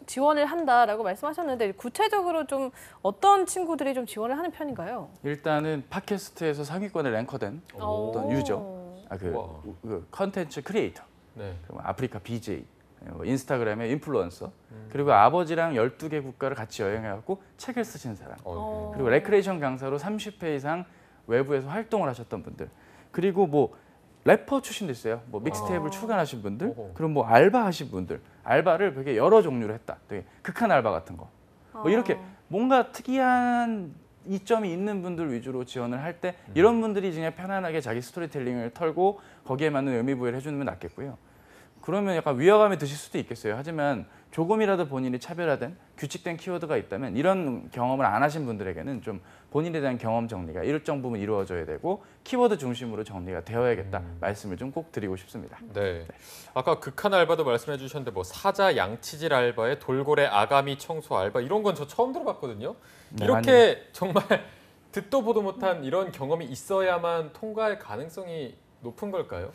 지원을 한다라고 말씀하셨는데 구체적으로 좀 어떤 친구들이 좀 지원을 하는 편인가요? 일단은 팟캐스트에서 상위권에 랭커된 어떤 유저, 우와. 그 컨텐츠 크리에이터, 네. 그리고 아프리카 BJ, 인스타그램의 인플루언서, 그리고 아버지랑 12개 국가를 같이 여행해갖고 책을 쓰신 사람, 그리고 레크레이션 강사로 30회 이상 외부에서 활동을 하셨던 분들, 그리고 뭐 래퍼 출신도 있어요. 뭐 믹스테이프를 출간하신 분들, 어허. 그리고 뭐 알바 하신 분들, 알바를 되게 여러 종류로 했다. 되게 극한 알바 같은 거. 뭐 이렇게 뭔가 특이한 이점이 있는 분들 위주로 지원을 할 때 이런 분들이 그냥 편안하게 자기 스토리텔링을 털고 거기에 맞는 의미 부여를 해주는 게 낫겠고요. 그러면 약간 위화감이 드실 수도 있겠어요. 하지만 조금이라도 본인이 차별화된 규칙된 키워드가 있다면 이런 경험을 안 하신 분들에게는 좀 본인에 대한 경험 정리가 일정 부분 이루어져야 되고 키워드 중심으로 정리가 되어야겠다 말씀을 좀 꼭 드리고 싶습니다. 네. 아까 극한 알바도 말씀해 주셨는데 뭐 사자 양치질 알바에 돌고래 아가미 청소 알바 이런 건 저 처음 들어봤거든요. 네, 이렇게 정말 듣도 보도 못한 이런 경험이 있어야만 통과할 가능성이 높은 걸까요?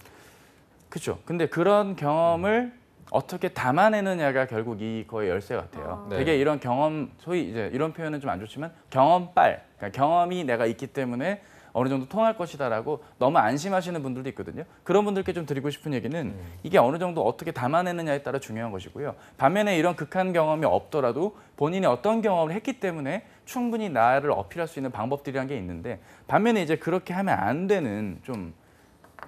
그렇죠. 근데 그런 경험을 어떻게 담아내느냐가 결국 이거의 열쇠 같아요. 네. 되게 이런 경험, 소위 이제 이런 표현은 좀 안 좋지만 경험빨, 그러니까 경험이 내가 있기 때문에 어느 정도 통할 것이다라고 너무 안심하시는 분들도 있거든요. 그런 분들께 좀 드리고 싶은 얘기는 이게 어느 정도 어떻게 담아내느냐에 따라 중요한 것이고요. 반면에 이런 극한 경험이 없더라도 본인이 어떤 경험을 했기 때문에 충분히 나를 어필할 수 있는 방법들이란 게 있는데 반면에 이제 그렇게 하면 안 되는 좀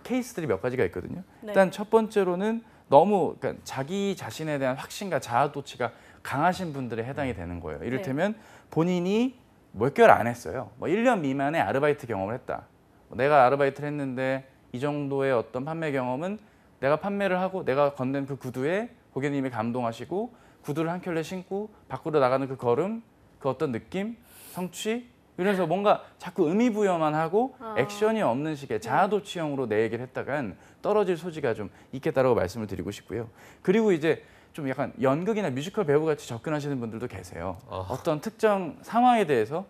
케이스들이 몇 가지가 있거든요. 네. 일단 첫 번째로는 너무 그러니까 자기 자신에 대한 확신과 자아도취가 강하신 분들에 해당이 되는 거예요. 이를테면 본인이 몇 개월 안 했어요. 뭐 1년 미만의 아르바이트 경험을 했다. 내가 아르바이트를 했는데 이 정도의 어떤 판매 경험은 내가 판매를 하고 내가 건넨 그 구두에 고객님이 감동하시고 구두를 한 켤레 신고 밖으로 나가는 그 걸음, 그 어떤 느낌, 성취 이러면서 뭔가 자꾸 의미 부여만 하고 액션이 없는 식의 자아도취형으로 내 얘기를 했다간 떨어질 소지가 좀 있겠다라고 말씀을 드리고 싶고요. 그리고 이제 좀 약간 연극이나 뮤지컬 배우 같이 접근하시는 분들도 계세요. 어떤 특정 상황에 대해서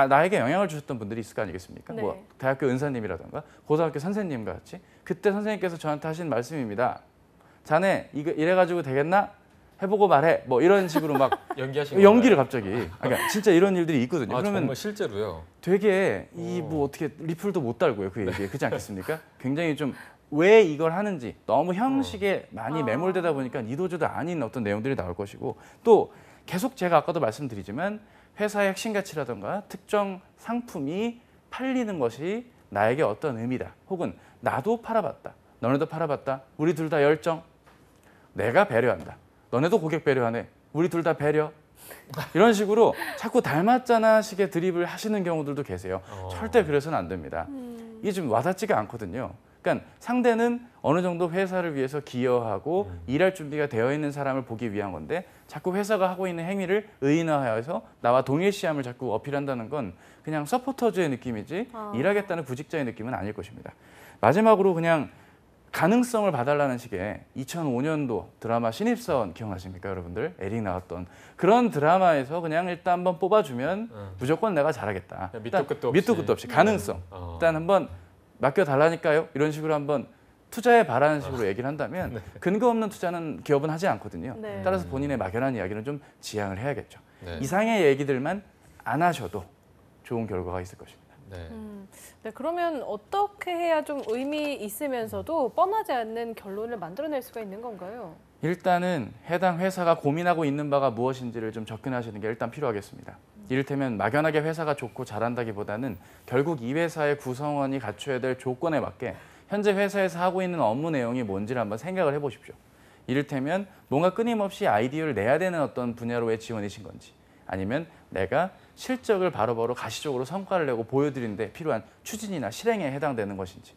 나에게 영향을 주셨던 분들이 있을 거 아니겠습니까? 네. 뭐 대학교 은사님이라든가 고등학교 선생님 같이 그때 선생님께서 저한테 하신 말씀입니다. 자네 이거 이래가지고 되겠나? 해보고 말해. 뭐 이런 식으로 막 연기하신 연기를 건가요? 갑자기. 그러니까 진짜 이런 일들이 있거든요. 아, 그러면 정말 실제로요? 되게 이 뭐 어떻게 리플도 못 달고요. 그 얘기에 그렇지 않겠습니까? 굉장히 좀 왜 이걸 하는지 너무 형식에 많이 매몰되다 보니까 이도저도 아닌 어떤 내용들이 나올 것이고 또 계속 제가 아까도 말씀드리지만 회사의 핵심 가치라든가 특정 상품이 팔리는 것이 나에게 어떤 의미다. 혹은 나도 팔아봤다. 너네도 팔아봤다. 우리 둘 다 열정. 내가 배려한다. 너네도 고객 배려하네. 우리 둘 다 배려. 이런 식으로 자꾸 닮았잖아 식의 드립을 하시는 경우들도 계세요. 절대 그래서는 안 됩니다. 이게 좀 와닿지가 않거든요. 그러니까 상대는 어느 정도 회사를 위해서 기여하고 일할 준비가 되어 있는 사람을 보기 위한 건데 자꾸 회사가 하고 있는 행위를 의인화해서 나와 동일시함을 자꾸 어필한다는 건 그냥 서포터즈의 느낌이지 일하겠다는 구직자의 느낌은 아닐 것입니다. 마지막으로 그냥 가능성을 봐달라는 식의 2005년도 드라마 신입사원 기억나십니까 여러분들? 에릭 나왔던 그런 드라마에서 그냥 일단 한번 뽑아주면 무조건 내가 잘하겠다. 밑도 끝도 없이. 밑도 끝도 없이 가능성. 일단 한번 맡겨달라니까요. 이런 식으로 한번 투자에 바라는 식으로 얘기를 한다면 근거 없는 투자는 기업은 하지 않거든요. 네. 따라서 본인의 막연한 이야기는 좀 지양을 해야겠죠. 네. 이상의 얘기들만 안 하셔도 좋은 결과가 있을 것입니다. 네. 네, 그러면 어떻게 해야 좀 의미 있으면서도 뻔하지 않는 결론을 만들어낼 수가 있는 건가요? 일단은 해당 회사가 고민하고 있는 바가 무엇인지를 좀 접근하시는 게 일단 필요하겠습니다. 이를테면 막연하게 회사가 좋고 잘한다기보다는 결국 이 회사의 구성원이 갖춰야 될 조건에 맞게 현재 회사에서 하고 있는 업무 내용이 뭔지를 한번 생각을 해보십시오. 이를테면 뭔가 끊임없이 아이디어를 내야 되는 어떤 분야로의 지원이신 건지 아니면 내가 실적을 바로바로 가시적으로 성과를 내고 보여드리는 데 필요한 추진이나 실행에 해당되는 것인지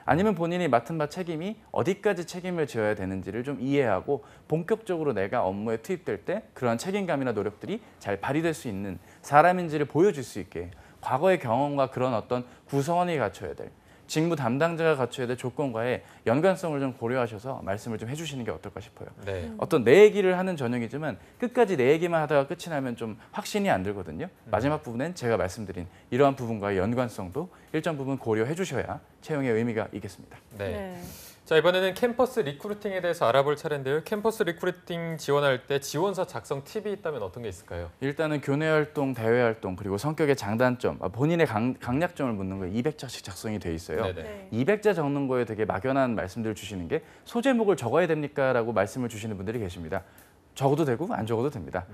아니면 본인이 맡은 바 책임이 어디까지 책임을 져야 되는지를 좀 이해하고 본격적으로 내가 업무에 투입될 때 그러한 책임감이나 노력들이 잘 발휘될 수 있는 사람인지를 보여줄 수 있게 과거의 경험과 그런 어떤 구성원이 갖춰야 될 직무 담당자가 갖춰야 될 조건과의 연관성을 좀 고려하셔서 말씀을 좀 해주시는 게 어떨까 싶어요. 네. 어떤 내 얘기를 하는 전형이지만 끝까지 내 얘기만 하다가 끝이 나면 좀 확신이 안 들거든요. 마지막 부분엔 제가 말씀드린 이러한 부분과의 연관성도 일정 부분 고려해 주셔야 채용의 의미가 있겠습니다. 네. 네. 자, 이번에는 캠퍼스 리크루팅에 대해서 알아볼 차례인데요. 캠퍼스 리크루팅 지원할 때 지원서 작성 팁이 있다면 어떤 게 있을까요? 일단은 교내 활동, 대외 활동, 그리고 성격의 장단점, 본인의 강약점을 묻는 거에 200자씩 작성이 돼 있어요. 네네. 네. 200자 적는 거에 되게 막연한 말씀들을 주시는 게 소제목을 적어야 됩니까? 라고 말씀을 주시는 분들이 계십니다. 적어도 되고 안 적어도 됩니다.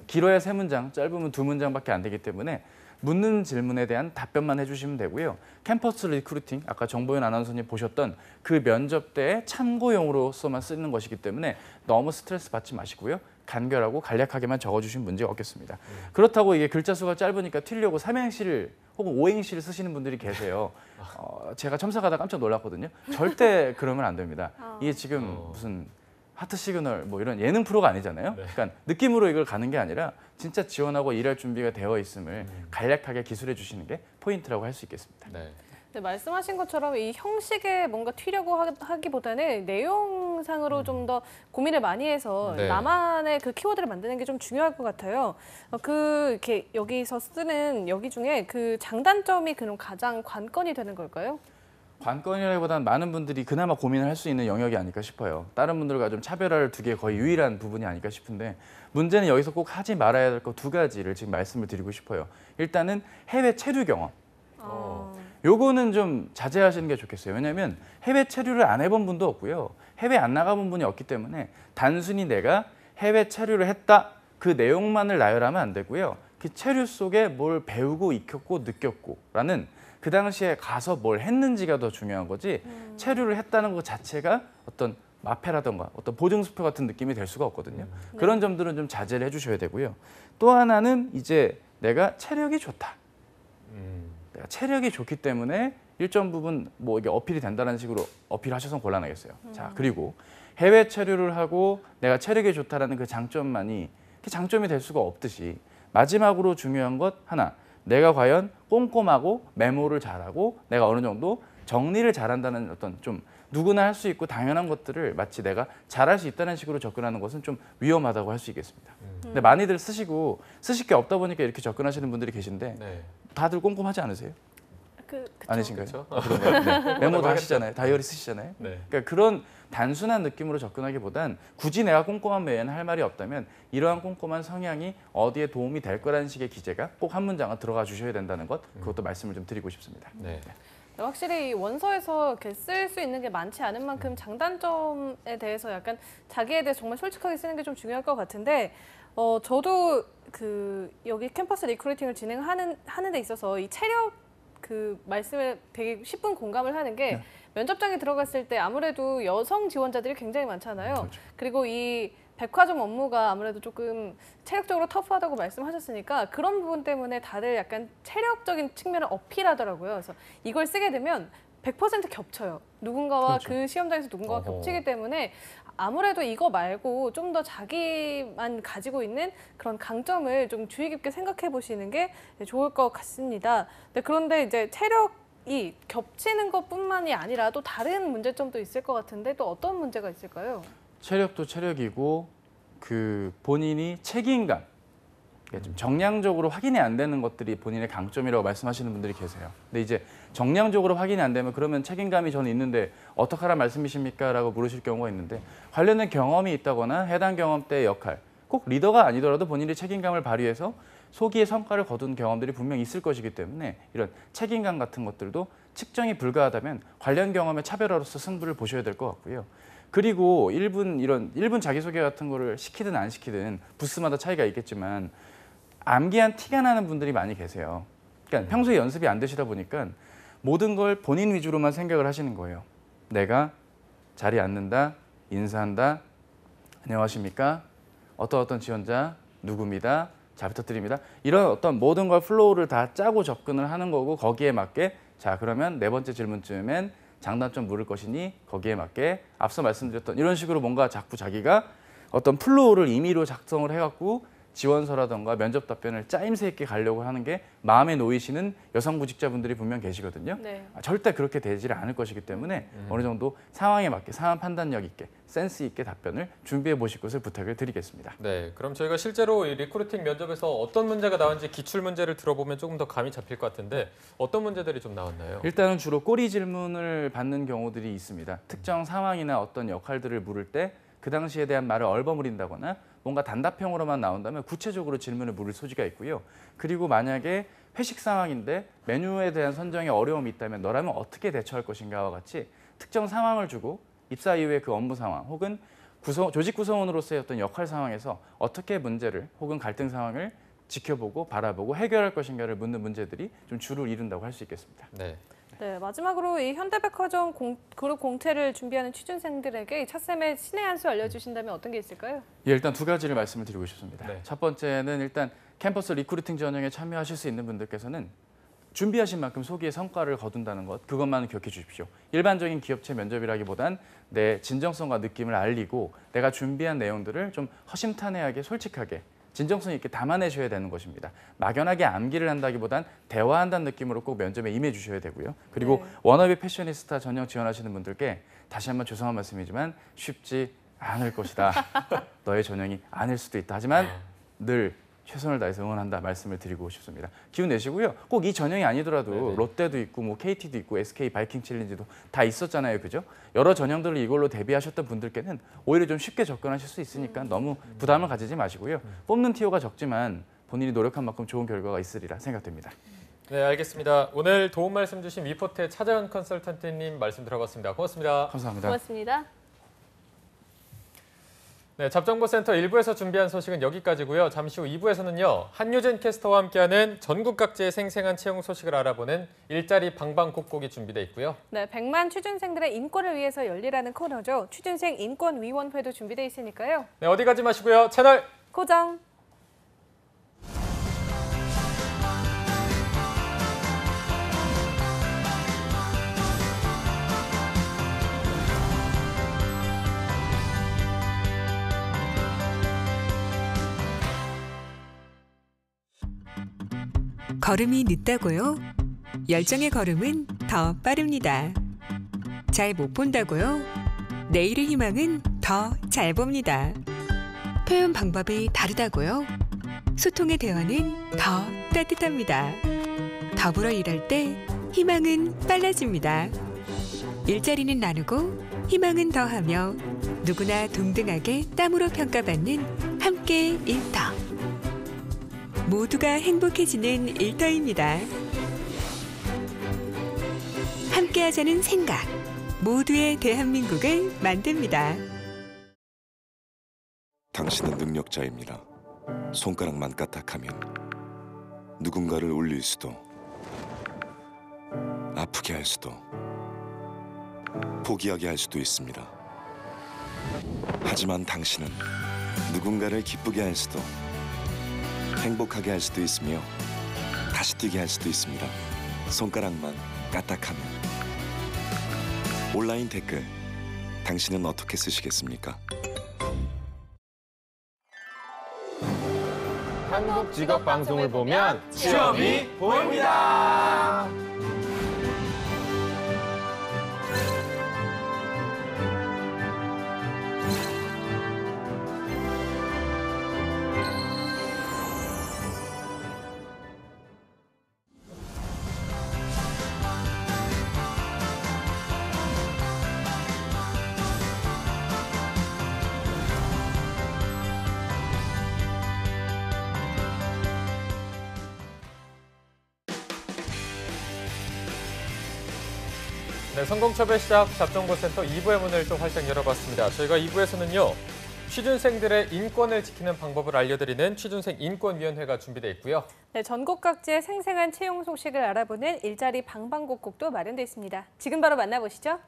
길어야 3문장, 짧으면 2문장밖에 안 되기 때문에 묻는 질문에 대한 답변만 해주시면 되고요. 캠퍼스 리크루팅, 아까 정보윤 아나운서님 보셨던 그 면접 때의 참고용으로서만 쓰는 것이기 때문에 너무 스트레스 받지 마시고요. 간결하고 간략하게만 적어주시면 문제가 없겠습니다. 그렇다고 이게 글자 수가 짧으니까 튀려고 3행시를 혹은 5행시를 쓰시는 분들이 계세요. 제가 첨삭하다 깜짝 놀랐거든요. 절대 그러면 안 됩니다. 이게 지금 무슨 하트 시그널 뭐 이런 예능 프로가 아니잖아요. 네. 그러니까 느낌으로 이걸 가는 게 아니라 진짜 지원하고 일할 준비가 되어 있음을 간략하게 기술해 주시는 게 포인트라고 할 수 있겠습니다. 네. 네, 말씀하신 것처럼 이 형식에 뭔가 튀려고 하기보다는 내용상으로 좀 더 고민을 많이 해서 네. 나만의 그 키워드를 만드는 게 좀 중요할 것 같아요. 이렇게 여기서 쓰는 여기 중에 그 장단점이 그럼 가장 관건이 되는 걸까요? 관건이라기보다는 많은 분들이 그나마 고민을 할 수 있는 영역이 아닐까 싶어요. 다른 분들과 좀 차별화를 두기에 거의 유일한 부분이 아닐까 싶은데 문제는 여기서 꼭 하지 말아야 될 것 2가지를 지금 말씀을 드리고 싶어요. 일단은 해외 체류 경험. 요거는 좀 자제하시는 게 좋겠어요. 왜냐하면 해외 체류를 안 해본 분도 없고요. 해외 안 나가본 분이 없기 때문에 단순히 내가 해외 체류를 했다 그 내용만을 나열하면 안 되고요. 그 체류 속에 뭘 배우고 익혔고 느꼈고 라는 그 당시에 가서 뭘 했는지가 더 중요한 거지 체류를 했다는 것 자체가 어떤 마패라던가 어떤 보증수표 같은 느낌이 될 수가 없거든요. 그런 점들은 좀 자제를 해주셔야 되고요. 또 하나는 이제 내가 체력이 좋다. 내가 체력이 좋기 때문에 일정 부분 뭐 이게 어필이 된다는 식으로 어필하셔서 곤란하겠어요. 자, 그리고 해외 체류를 하고 내가 체력이 좋다라는 그 장점만이 장점이 될 수가 없듯이 마지막으로 중요한 것 하나, 내가 과연 꼼꼼하고 메모를 잘하고 내가 어느 정도 정리를 잘한다는 어떤 좀 누구나 할 수 있고 당연한 것들을 마치 내가 잘할 수 있다는 식으로 접근하는 것은 좀 위험하다고 할 수 있겠습니다. 근데 많이들 쓰실 게 없다 보니까 이렇게 접근하시는 분들이 계신데 네. 다들 꼼꼼하지 않으세요? 그쵸. 아니신가요? 그쵸? 그런가요? 네. 메모도 하겠죠. 하시잖아요. 다이어리 쓰시잖아요. 네. 그러니까 그런 단순한 느낌으로 접근하기보단 굳이 내가 꼼꼼한 외에는 할 말이 없다면 이러한 꼼꼼한 성향이 어디에 도움이 될 거라는 식의 기재가 꼭 한 문장은 들어가 주셔야 된다는 것, 그것도 말씀을 좀 드리고 싶습니다. 네. 확실히 원서에서 쓸 수 있는 게 많지 않은 만큼 장단점에 대해서 약간 자기에 대해 정말 솔직하게 쓰는 게 좀 중요할 것 같은데 저도 여기 캠퍼스 리크루팅을 하는 데 있어서 이 체력 말씀에 되게 10분 공감을 하는 게 네. 면접장에 들어갔을 때 아무래도 여성 지원자들이 굉장히 많잖아요. 그렇죠. 그리고 이 백화점 업무가 아무래도 조금 체력적으로 터프하다고 말씀하셨으니까 그런 부분 때문에 다들 약간 체력적인 측면을 어필하더라고요. 그래서 이걸 쓰게 되면 100% 겹쳐요. 누군가와 그렇죠. 그 시험장에서 누군가와 어허. 겹치기 때문에 아무래도 이거 말고 좀 더 자기만 가지고 있는 그런 강점을 좀 주의 깊게 생각해 보시는 게 좋을 것 같습니다. 그런데 이제 체력이 겹치는 것뿐만이 아니라 또 다른 문제점도 있을 것 같은데 또 어떤 문제가 있을까요? 체력도 체력이고 그 본인이 책임감, 그러니까 좀 정량적으로 확인이 안 되는 것들이 본인의 강점이라고 말씀하시는 분들이 계세요. 근데 이제 정량적으로 확인이 안 되면 그러면 책임감이 저는 있는데 어떡하란 말씀이십니까? 라고 물으실 경우가 있는데 관련된 경험이 있다거나 해당 경험 때의 역할, 꼭 리더가 아니더라도 본인이 책임감을 발휘해서 소기의 성과를 거둔 경험들이 분명히 있을 것이기 때문에 이런 책임감 같은 것들도 측정이 불가하다면 관련 경험의 차별화로서 승부를 보셔야 될 것 같고요. 그리고 일분 자기소개 같은 거를 시키든 안 시키든 부스마다 차이가 있겠지만 암기한 티가 나는 분들이 많이 계세요. 그러니까 평소에 연습이 안 되시다 보니까 모든 걸 본인 위주로만 생각을 하시는 거예요. 내가 자리에 앉는다, 인사한다, 안녕하십니까? 어떤 지원자 누구입니다. 잘 부탁드립니다. 이런 어떤 모든 걸 플로우를 다 짜고 접근을 하는 거고 거기에 맞게 자 그러면 4번째 질문쯤엔 장단점 물을 것이니 거기에 맞게 앞서 말씀드렸던 이런 식으로 뭔가 자꾸 자기가 어떤 플로우를 임의로 작성을 해갖고 지원서라던가 면접 답변을 짜임새 있게 가려고 하는 게 마음에 놓이시는 여성 구직자분들이 분명 계시거든요. 네. 절대 그렇게 되지를 않을 것이기 때문에 어느 정도 상황에 맞게 상황 판단력 있게 센스 있게 답변을 준비해 보실 것을 부탁을 드리겠습니다. 네, 그럼 저희가 실제로 이 리크루팅 면접에서 어떤 문제가 나왔는지 기출 문제를 들어보면 조금 더 감이 잡힐 것 같은데 어떤 문제들이 좀 나왔나요? 일단은 주로 꼬리 질문을 받는 경우들이 있습니다. 특정 상황이나 어떤 역할들을 물을 때 그 당시에 대한 말을 얼버무린다거나 뭔가 단답형으로만 나온다면 구체적으로 질문을 물을 소지가 있고요. 그리고 만약에 회식 상황인데 메뉴에 대한 선정에 어려움이 있다면 너라면 어떻게 대처할 것인가와 같이 특정 상황을 주고 입사 이후의 그 업무 상황 혹은 조직 구성원으로서의 어떤 역할 상황에서 어떻게 문제를 혹은 갈등 상황을 지켜보고 바라보고 해결할 것인가를 묻는 문제들이 좀 주를 이룬다고 할 수 있겠습니다. 네. 네, 마지막으로 이 현대백화점 그룹 공채를 준비하는 취준생들에게 찻샘의 신의 한 수 알려주신다면 어떤 게 있을까요? 예, 일단 두 가지를 말씀을 드리고 싶습니다. 네. 첫 번째는 일단 캠퍼스 리크루팅 전형에 참여하실 수 있는 분들께서는 준비하신 만큼 소기의 성과를 거둔다는 것, 그것만은 기억해 주십시오. 일반적인 기업체 면접이라기보단 내 진정성과 느낌을 알리고 내가 준비한 내용들을 좀 허심탄회하게 솔직하게 진정성 있게 담아내셔야 되는 것입니다. 막연하게 암기를 한다기보단 대화한다는 느낌으로 꼭 면접에 임해 주셔야 되고요. 그리고 네. 워너비 패셔니스타 전형 지원하시는 분들께 다시 한번 죄송한 말씀이지만 쉽지 않을 것이다. 너의 전형이 아닐 수도 있다. 하지만 늘 최선을 다해서 응원한다 말씀을 드리고 싶습니다. 기운 내시고요. 꼭 이 전형이 아니더라도 네네. 롯데도 있고 뭐 KT도 있고 SK 바이킹 챌린지도 다 있었잖아요. 그죠? 여러 전형들을 이걸로 대비하셨던 분들께는 오히려 좀 쉽게 접근하실 수 있으니까 너무 부담을 가지지 마시고요. 뽑는 티오가 적지만 본인이 노력한 만큼 좋은 결과가 있으리라 생각됩니다. 네, 알겠습니다. 오늘 도움 말씀 주신 위포트의 차재현 컨설턴트님 말씀 들어봤습니다. 고맙습니다. 감사합니다. 고맙습니다. 네, 잡정보센터 1부에서 준비한 소식은 여기까지고요. 잠시 후 2부에서는요. 한유진 캐스터와 함께하는 전국 각지의 생생한 채용 소식을 알아보는 일자리 방방곡곡이 준비되어 있고요. 네, 100만 취준생들의 인권을 위해서 열리라는 코너죠. 취준생 인권위원회도 준비되어 있으니까요. 네, 어디 가지 마시고요. 채널 고정! 걸음이 늦다고요? 열정의 걸음은 더 빠릅니다. 잘 못 본다고요? 내일의 희망은 더 잘 봅니다. 표현 방법이 다르다고요? 소통의 대화는 더 따뜻합니다. 더불어 일할 때 희망은 빨라집니다. 일자리는 나누고 희망은 더하며 누구나 동등하게 땀으로 평가받는 함께 일터. 모두가 행복해지는 일터입니다. 함께하자는 생각, 모두의 대한민국을 만듭니다. 당신은 능력자입니다. 손가락만 까딱하면 누군가를 울릴 수도, 아프게 할 수도, 포기하게 할 수도 있습니다. 하지만 당신은 누군가를 기쁘게 할 수도, 행복하게 할 수도 있으며 다시 뛰게 할 수도 있습니다. 손가락만 까딱하면. 온라인 댓글, 당신은 어떻게 쓰시겠습니까? 한국 직업 방송을 보면 취업이 보입니다. 네, 성공첩의 시작 잡정보센터 2부의 문을 또 활짝 열어봤습니다. 저희가 2부에서는요. 취준생들의 인권을 지키는 방법을 알려드리는 취준생 인권위원회가 준비되어 있고요. 네, 전국 각지의 생생한 채용 소식을 알아보는 일자리 방방곡곡도 마련되어 있습니다. 지금 바로 만나보시죠.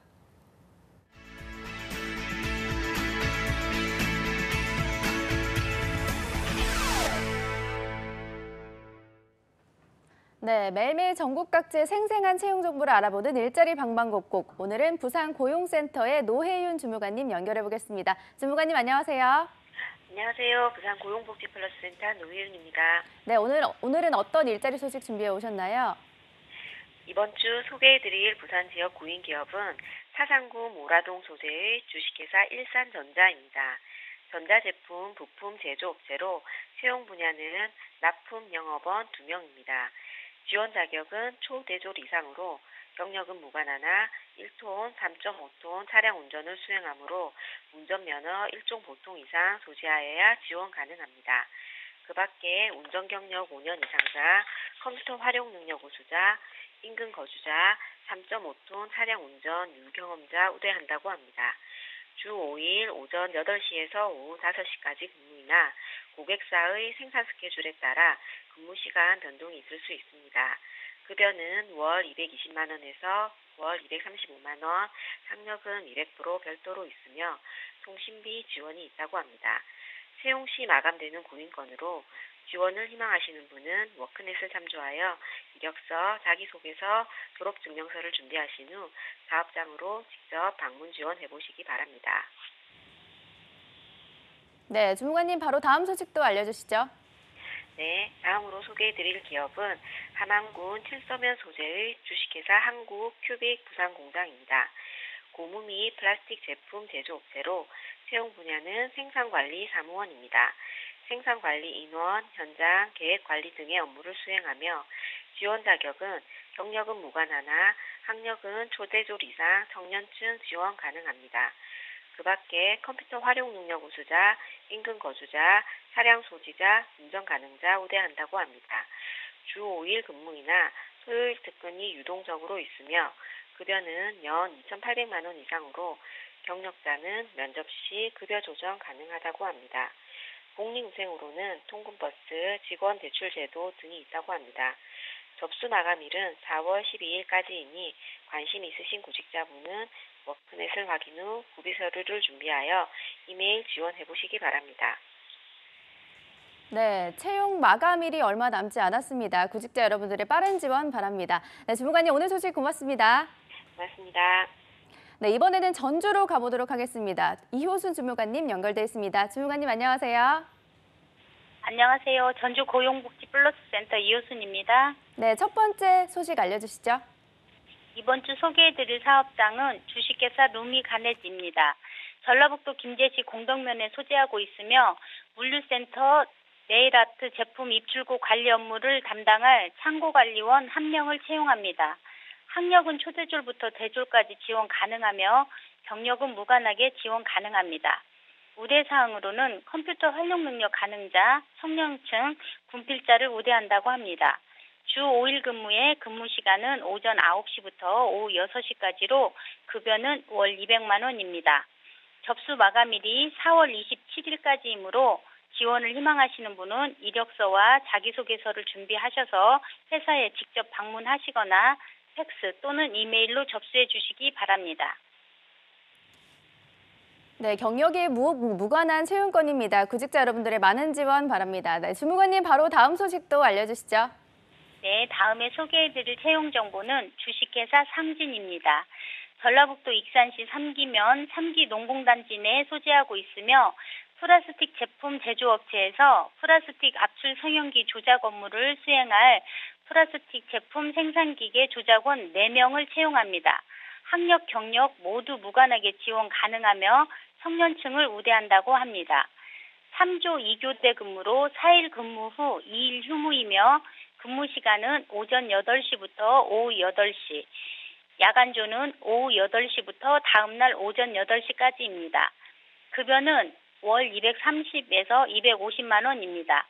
네, 매일매일 전국 각지의 생생한 채용 정보를 알아보는 일자리 방방곡곡. 오늘은 부산 고용센터의 노혜윤 주무관님 연결해 보겠습니다. 주무관님 안녕하세요. 안녕하세요. 부산 고용복지플러스센터 노희은입니다. 네, 오늘은 어떤 일자리 소식 준비해 오셨나요? 이번 주 소개해드릴 부산 지역 구인 기업은 사상구 모라동 소재의 주식회사 일산전자입니다. 전자제품 부품 제조업체로 채용 분야는 납품 영업원 2명입니다. 지원 자격은 초대졸 이상으로 경력은 무관하나 1톤, 3.5톤 차량 운전을 수행하므로 운전면허 1종 보통 이상 소지하여야 지원 가능합니다. 그 밖에 운전 경력 5년 이상자, 컴퓨터 활용 능력 우수자, 인근 거주자, 3.5톤 차량 운전 유경험자 우대한다고 합니다. 주 5일 오전 8시에서 오후 5시까지 근무이나 고객사의 생산 스케줄에 따라 근무 시간 변동이 있을 수 있습니다. 급여는 월 220만 원에서 월 235만 원, 상여금 200% 별도로 있으며 통신비 지원이 있다고 합니다. 채용 시 마감되는 구인권으로 지원을 희망하시는 분은 워크넷을 참조하여 이력서, 자기소개서, 졸업증명서를 준비하신 후 사업장으로 직접 방문 지원해 보시기 바랍니다. 네, 주무관님 바로 다음 소식도 알려주시죠. 네, 다음으로 소개해드릴 기업은 함안군 칠서면 소재의 주식회사 한국큐빅 부산공장입니다. 고무 및 플라스틱 제품 제조업체로 채용 분야는 생산관리 사무원입니다. 생산관리 인원, 현장, 계획관리 등의 업무를 수행하며 지원 자격은 경력은 무관하나 학력은 초대졸 이상 청년층 지원 가능합니다. 그 밖에 컴퓨터 활용 능력 우수자, 인근 거주자, 차량 소지자, 운전 가능자 우대한다고 합니다. 주 5일 근무이나 토요일 특근이 유동적으로 있으며 급여는 연 2,800만 원 이상으로 경력자는 면접 시 급여 조정 가능하다고 합니다. 복리후생으로는 통근버스, 직원 대출 제도 등이 있다고 합니다. 접수 마감일은 4월 12일까지이니 관심 있으신 구직자분은 워크넷을 확인 후 구비 서류를 준비하여 이메일 지원해 보시기 바랍니다. 네, 채용 마감일이 얼마 남지 않았습니다. 구직자 여러분들의 빠른 지원 바랍니다. 네, 주무관님 오늘 소식 고맙습니다. 고맙습니다. 네, 이번에는 전주로 가보도록 하겠습니다. 이효순 주무관님 연결돼 있습니다. 주무관님 안녕하세요. 안녕하세요. 전주 고용복지플러스센터 이효순입니다. 네, 첫 번째 소식 알려주시죠. 이번 주 소개해드릴 사업장은 주식회사 루미가네즈입니다. 전라북도 김제시 공덕면에 소재하고 있으며 물류센터 네일아트 제품 입출고 관리 업무를 담당할 창고관리원 1명을 채용합니다. 학력은 초대졸부터 대졸까지 지원 가능하며 경력은 무관하게 지원 가능합니다. 우대사항으로는 컴퓨터 활용 능력 가능자, 청년층, 군필자를 우대한다고 합니다. 주 5일 근무에 근무 시간은 오전 9시부터 오후 6시까지로 급여는 월 200만 원입니다. 접수 마감일이 4월 27일까지이므로 지원을 희망하시는 분은 이력서와 자기소개서를 준비하셔서 회사에 직접 방문하시거나 팩스 또는 이메일로 접수해 주시기 바랍니다. 네, 경력이 무관한 채용권입니다. 구직자 여러분들의 많은 지원 바랍니다. 네, 주무관님 바로 다음 소식도 알려주시죠. 네, 다음에 소개해드릴 채용 정보는 주식회사 상진입니다. 전라북도 익산시 삼기면 삼기 농공단지 내에 소재하고 있으며 플라스틱 제품 제조업체에서 플라스틱 압출 성형기 조작 업무를 수행할 플라스틱 제품 생산기계 조작원 4명을 채용합니다. 학력, 경력 모두 무관하게 지원 가능하며 청년층을 우대한다고 합니다. 3조 2교대 근무로 4일 근무 후 2일 휴무이며 근무 시간은 오전 8시부터 오후 8시, 야간조는 오후 8시부터 다음날 오전 8시까지입니다. 급여는 월 230에서 250만 원입니다.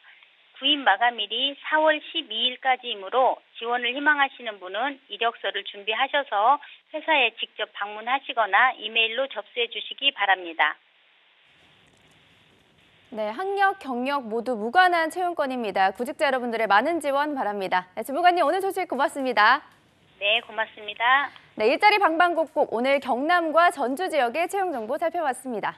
구인 마감일이 4월 12일까지이므로 지원을 희망하시는 분은 이력서를 준비하셔서 회사에 직접 방문하시거나 이메일로 접수해 주시기 바랍니다. 네, 학력, 경력 모두 무관한 채용권입니다. 구직자 여러분들의 많은 지원 바랍니다. 네, 주무관님 오늘 소식 고맙습니다. 네, 고맙습니다. 네, 일자리 방방곡곡 오늘 경남과 전주 지역의 채용 정보 살펴봤습니다.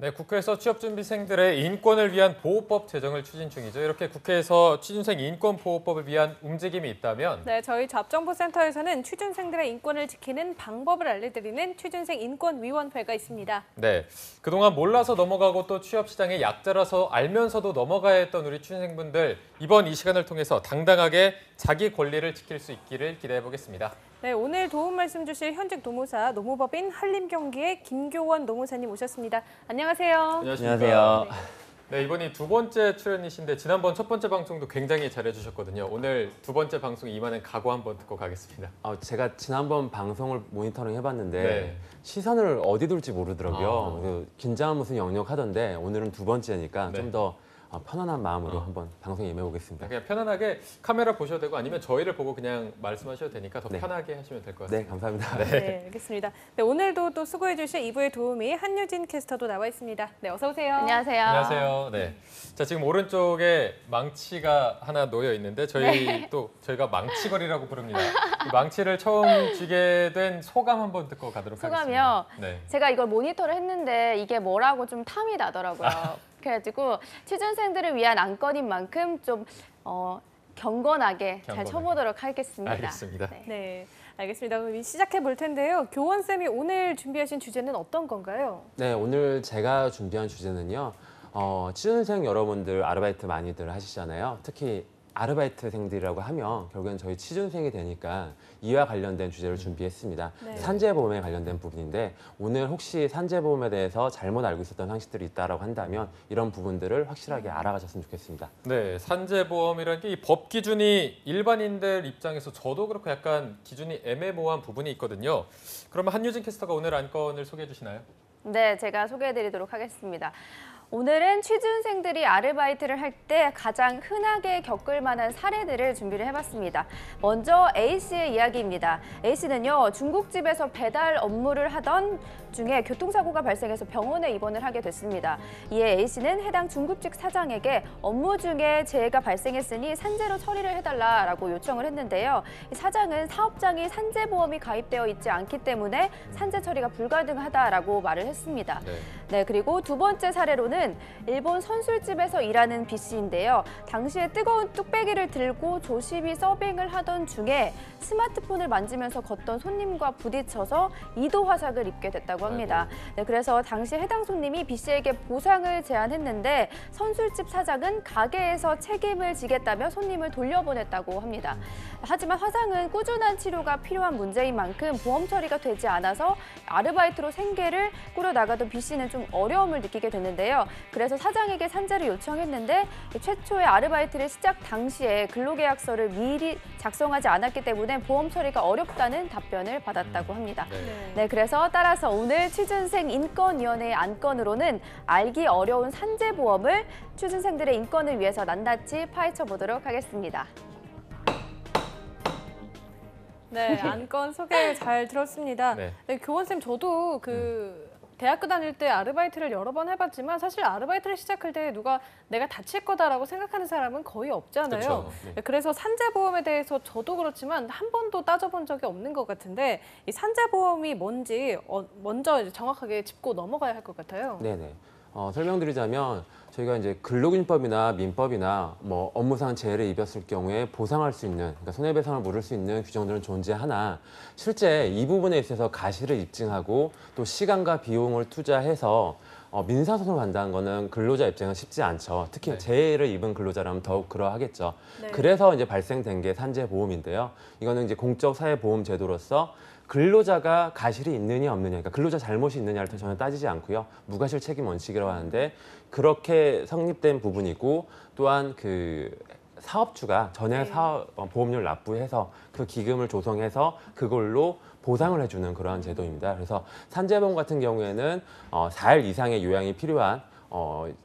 네, 국회에서 취업준비생들의 인권을 위한 보호법 제정을 추진 중이죠. 이렇게 국회에서 취준생 인권 보호법을 위한 움직임이 있다면 네, 저희 잡정보센터에서는 취준생들의 인권을 지키는 방법을 알려드리는 취준생 인권위원회가 있습니다. 네, 그동안 몰라서 넘어가고 또 취업시장의 약자라서 알면서도 넘어가야 했던 우리 취준생분들 이번 이 시간을 통해서 당당하게 자기 권리를 지킬 수 있기를 기대해보겠습니다. 네, 오늘 도움 말씀 주실 현직 노무사 노무법인 한림경기의 김교원 노무사님 오셨습니다. 안녕하세요. 안녕하세요. 네, 이번이 두 번째 출연이신데 지난번 첫 번째 방송도 굉장히 잘해주셨거든요. 오늘 두 번째 방송 임하는 각오 한번 듣고 가겠습니다. 제가 지난번 방송을 모니터링 해봤는데 네. 시선을 어디 둘지 모르더라고요. 그 긴장한 모습 역력하던데 오늘은 두 번째니까 네. 좀 더 편안한 마음으로 한번 방송에 임해보겠습니다. 그냥 편안하게 카메라 보셔도 되고 아니면 저희를 보고 그냥 말씀하셔도 되니까 더 네. 편하게 하시면 될 것 네, 같습니다. 감사합니다. 네, 알겠습니다. 네, 오늘도 또 수고해 주실 2부의 도우미 한유진 캐스터도 나와 있습니다. 네, 어서 오세요. 안녕하세요. 안녕하세요. 네. 자, 지금 오른쪽에 망치가 하나 놓여 있는데 저희가 망치거리라고 부릅니다. 이 망치를 처음 쥐게 된 소감 한번 듣고 가도록 소감이요? 하겠습니다. 네. 제가 이걸 모니터를 했는데 이게 뭐라고 좀 탐이 나더라고요. 그래가지고 취준생들을 위한 안건인 만큼 좀 경건하게 잘 쳐보도록 하겠습니다. 알겠습니다. 네. 네, 알겠습니다. 그럼 시작해 볼 텐데요. 교원쌤이 오늘 준비하신 주제는 어떤 건가요? 네, 오늘 제가 준비한 주제는요. 취준생 여러분들 아르바이트 많이들 하시잖아요. 특히 아르바이트생들이라고 하면 결국엔 저희 취준생이 되니까 이와 관련된 주제를 준비했습니다. 네. 산재보험에 관련된 부분인데 오늘 혹시 산재보험에 대해서 잘못 알고 있었던 상식들이 있다고 한다면 이런 부분들을 확실하게 알아가셨으면 좋겠습니다. 네, 산재보험이라는 게 이 법 기준이 일반인들 입장에서 저도 그렇고 약간 기준이 애매모호한 부분이 있거든요. 그러면 한유진 캐스터가 오늘 안건을 소개해 주시나요? 네, 제가 소개해드리도록 하겠습니다. 오늘은 취준생들이 아르바이트를 할 때 가장 흔하게 겪을 만한 사례들을 준비를 해봤습니다. 먼저 A씨의 이야기입니다. A씨는요, 중국집에서 배달 업무를 하던 중에 교통사고가 발생해서 병원에 입원을 하게 됐습니다. 이에 A씨는 해당 중국집 사장에게 업무 중에 재해가 발생했으니 산재로 처리를 해달라고 요청을 했는데요. 이 사장은 사업장이 산재보험이 가입되어 있지 않기 때문에 산재 처리가 불가능하다라고 말을 했습니다. 네, 그리고 두 번째 사례로는 일본 선술집에서 일하는 B씨인데요. 당시에 뜨거운 뚝배기를 들고 조심히 서빙을 하던 중에 스마트폰을 만지면서 걷던 손님과 부딪혀서 2도 화상을 입게 됐다고 합니다. 네, 그래서 당시 해당 손님이 B씨에게 보상을 제안했는데 선술집 사장은 가게에서 책임을 지겠다며 손님을 돌려보냈다고 합니다. 하지만 화상은 꾸준한 치료가 필요한 문제인 만큼 보험 처리가 되지 않아서 아르바이트로 생계를 꾸려나가던 B씨는 좀 어려움을 느끼게 됐는데요. 그래서 사장에게 산재를 요청했는데 최초의 아르바이트를 시작 당시에 근로계약서를 미리 작성하지 않았기 때문에 보험 처리가 어렵다는 답변을 받았다고 합니다. 네, 그래서 따라서 오늘 취준생 인권위원회의 안건으로는 알기 어려운 산재보험을 취준생들의 인권을 위해서 낱낱이 파헤쳐 보도록 하겠습니다. 네, 안건 소개 잘 들었습니다. 네. 네, 교원쌤 저도 대학교 다닐 때 아르바이트를 여러 번 해봤지만 사실 아르바이트를 시작할 때 누가 내가 다칠 거다라고 생각하는 사람은 거의 없잖아요. 그쵸. 네. 그래서 산재보험에 대해서 저도 그렇지만 한 번도 따져본 적이 없는 것 같은데 이 산재보험이 뭔지 먼저 이제 정확하게 짚고 넘어가야 할 것 같아요. 네네. 설명드리자면 저희가 이제 근로기준법이나 민법이나 뭐 업무상 재해를 입었을 경우에 보상할 수 있는, 그러니까 손해배상을 물을 수 있는 규정들은 존재하나 실제 이 부분에 있어서 가시를 입증하고 또 시간과 비용을 투자해서 민사소송을 간다는 거는 근로자 입장은 쉽지 않죠. 특히 네. 재해를 입은 근로자라면 더욱 그러하겠죠. 네. 그래서 이제 발생된 게 산재보험인데요. 이거는 이제 공적사회보험 제도로서 근로자가 가실이 있느냐 없느냐, 그러니까 근로자 잘못이 있느냐를 전혀 따지지 않고요. 무과실 책임 원칙이라고 하는데 그렇게 성립된 부분이고 또한 그 사업주가 전액 보험료를 납부해서 그 기금을 조성해서 그걸로 보상을 해주는 그러한 제도입니다. 그래서 산재보험 같은 경우에는 4일 이상의 요양이 필요한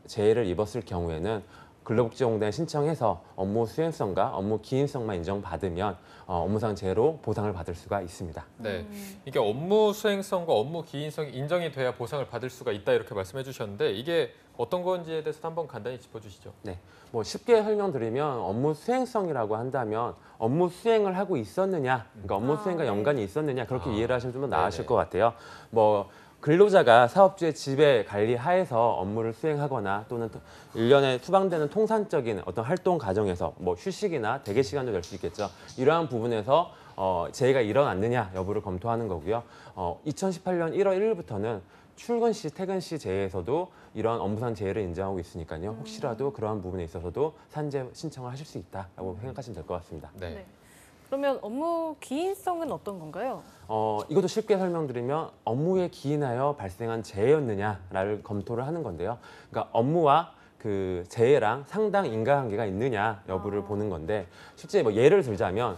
재해를 입었을 경우에는 근로복지공단에 신청해서 업무 수행성과 업무 기인성만 인정받으면 업무상 재해로 보상을 받을 수가 있습니다. 네, 이게 업무 수행성과 업무 기인성이 인정이 돼야 보상을 받을 수가 있다 이렇게 말씀해 주셨는데 이게 어떤 건지에 대해서 한번 간단히 짚어주시죠. 네, 뭐 쉽게 설명드리면 업무 수행성이라고 한다면 업무 수행을 하고 있었느냐, 그러니까 업무 수행과 연관이 있었느냐 그렇게 이해를 하시면 좀 더 나으실 것 같아요. 뭐 근로자가 사업주의 지배 관리 하에서 업무를 수행하거나 또는 1년에 수반되는 통산적인 어떤 활동 과정에서 뭐 휴식이나 대기 시간도 될 수 있겠죠. 이러한 부분에서 재해가 일어났느냐 여부를 검토하는 거고요. 2018년 1월 1일부터는 출근 시, 퇴근 시 재해에서도 이러한 업무상 재해를 인정하고 있으니까요. 혹시라도 그러한 부분에 있어서도 산재 신청을 하실 수 있다라고 생각하시면 될 것 같습니다. 네. 네. 그러면 업무 기인성은 어떤 건가요? 이것도 쉽게 설명드리면 업무에 기인하여 발생한 재해였느냐를 검토를 하는 건데요. 그러니까 업무와 그 재해랑 상당 인과관계가 있느냐 여부를 보는 건데 실제 뭐 예를 들자면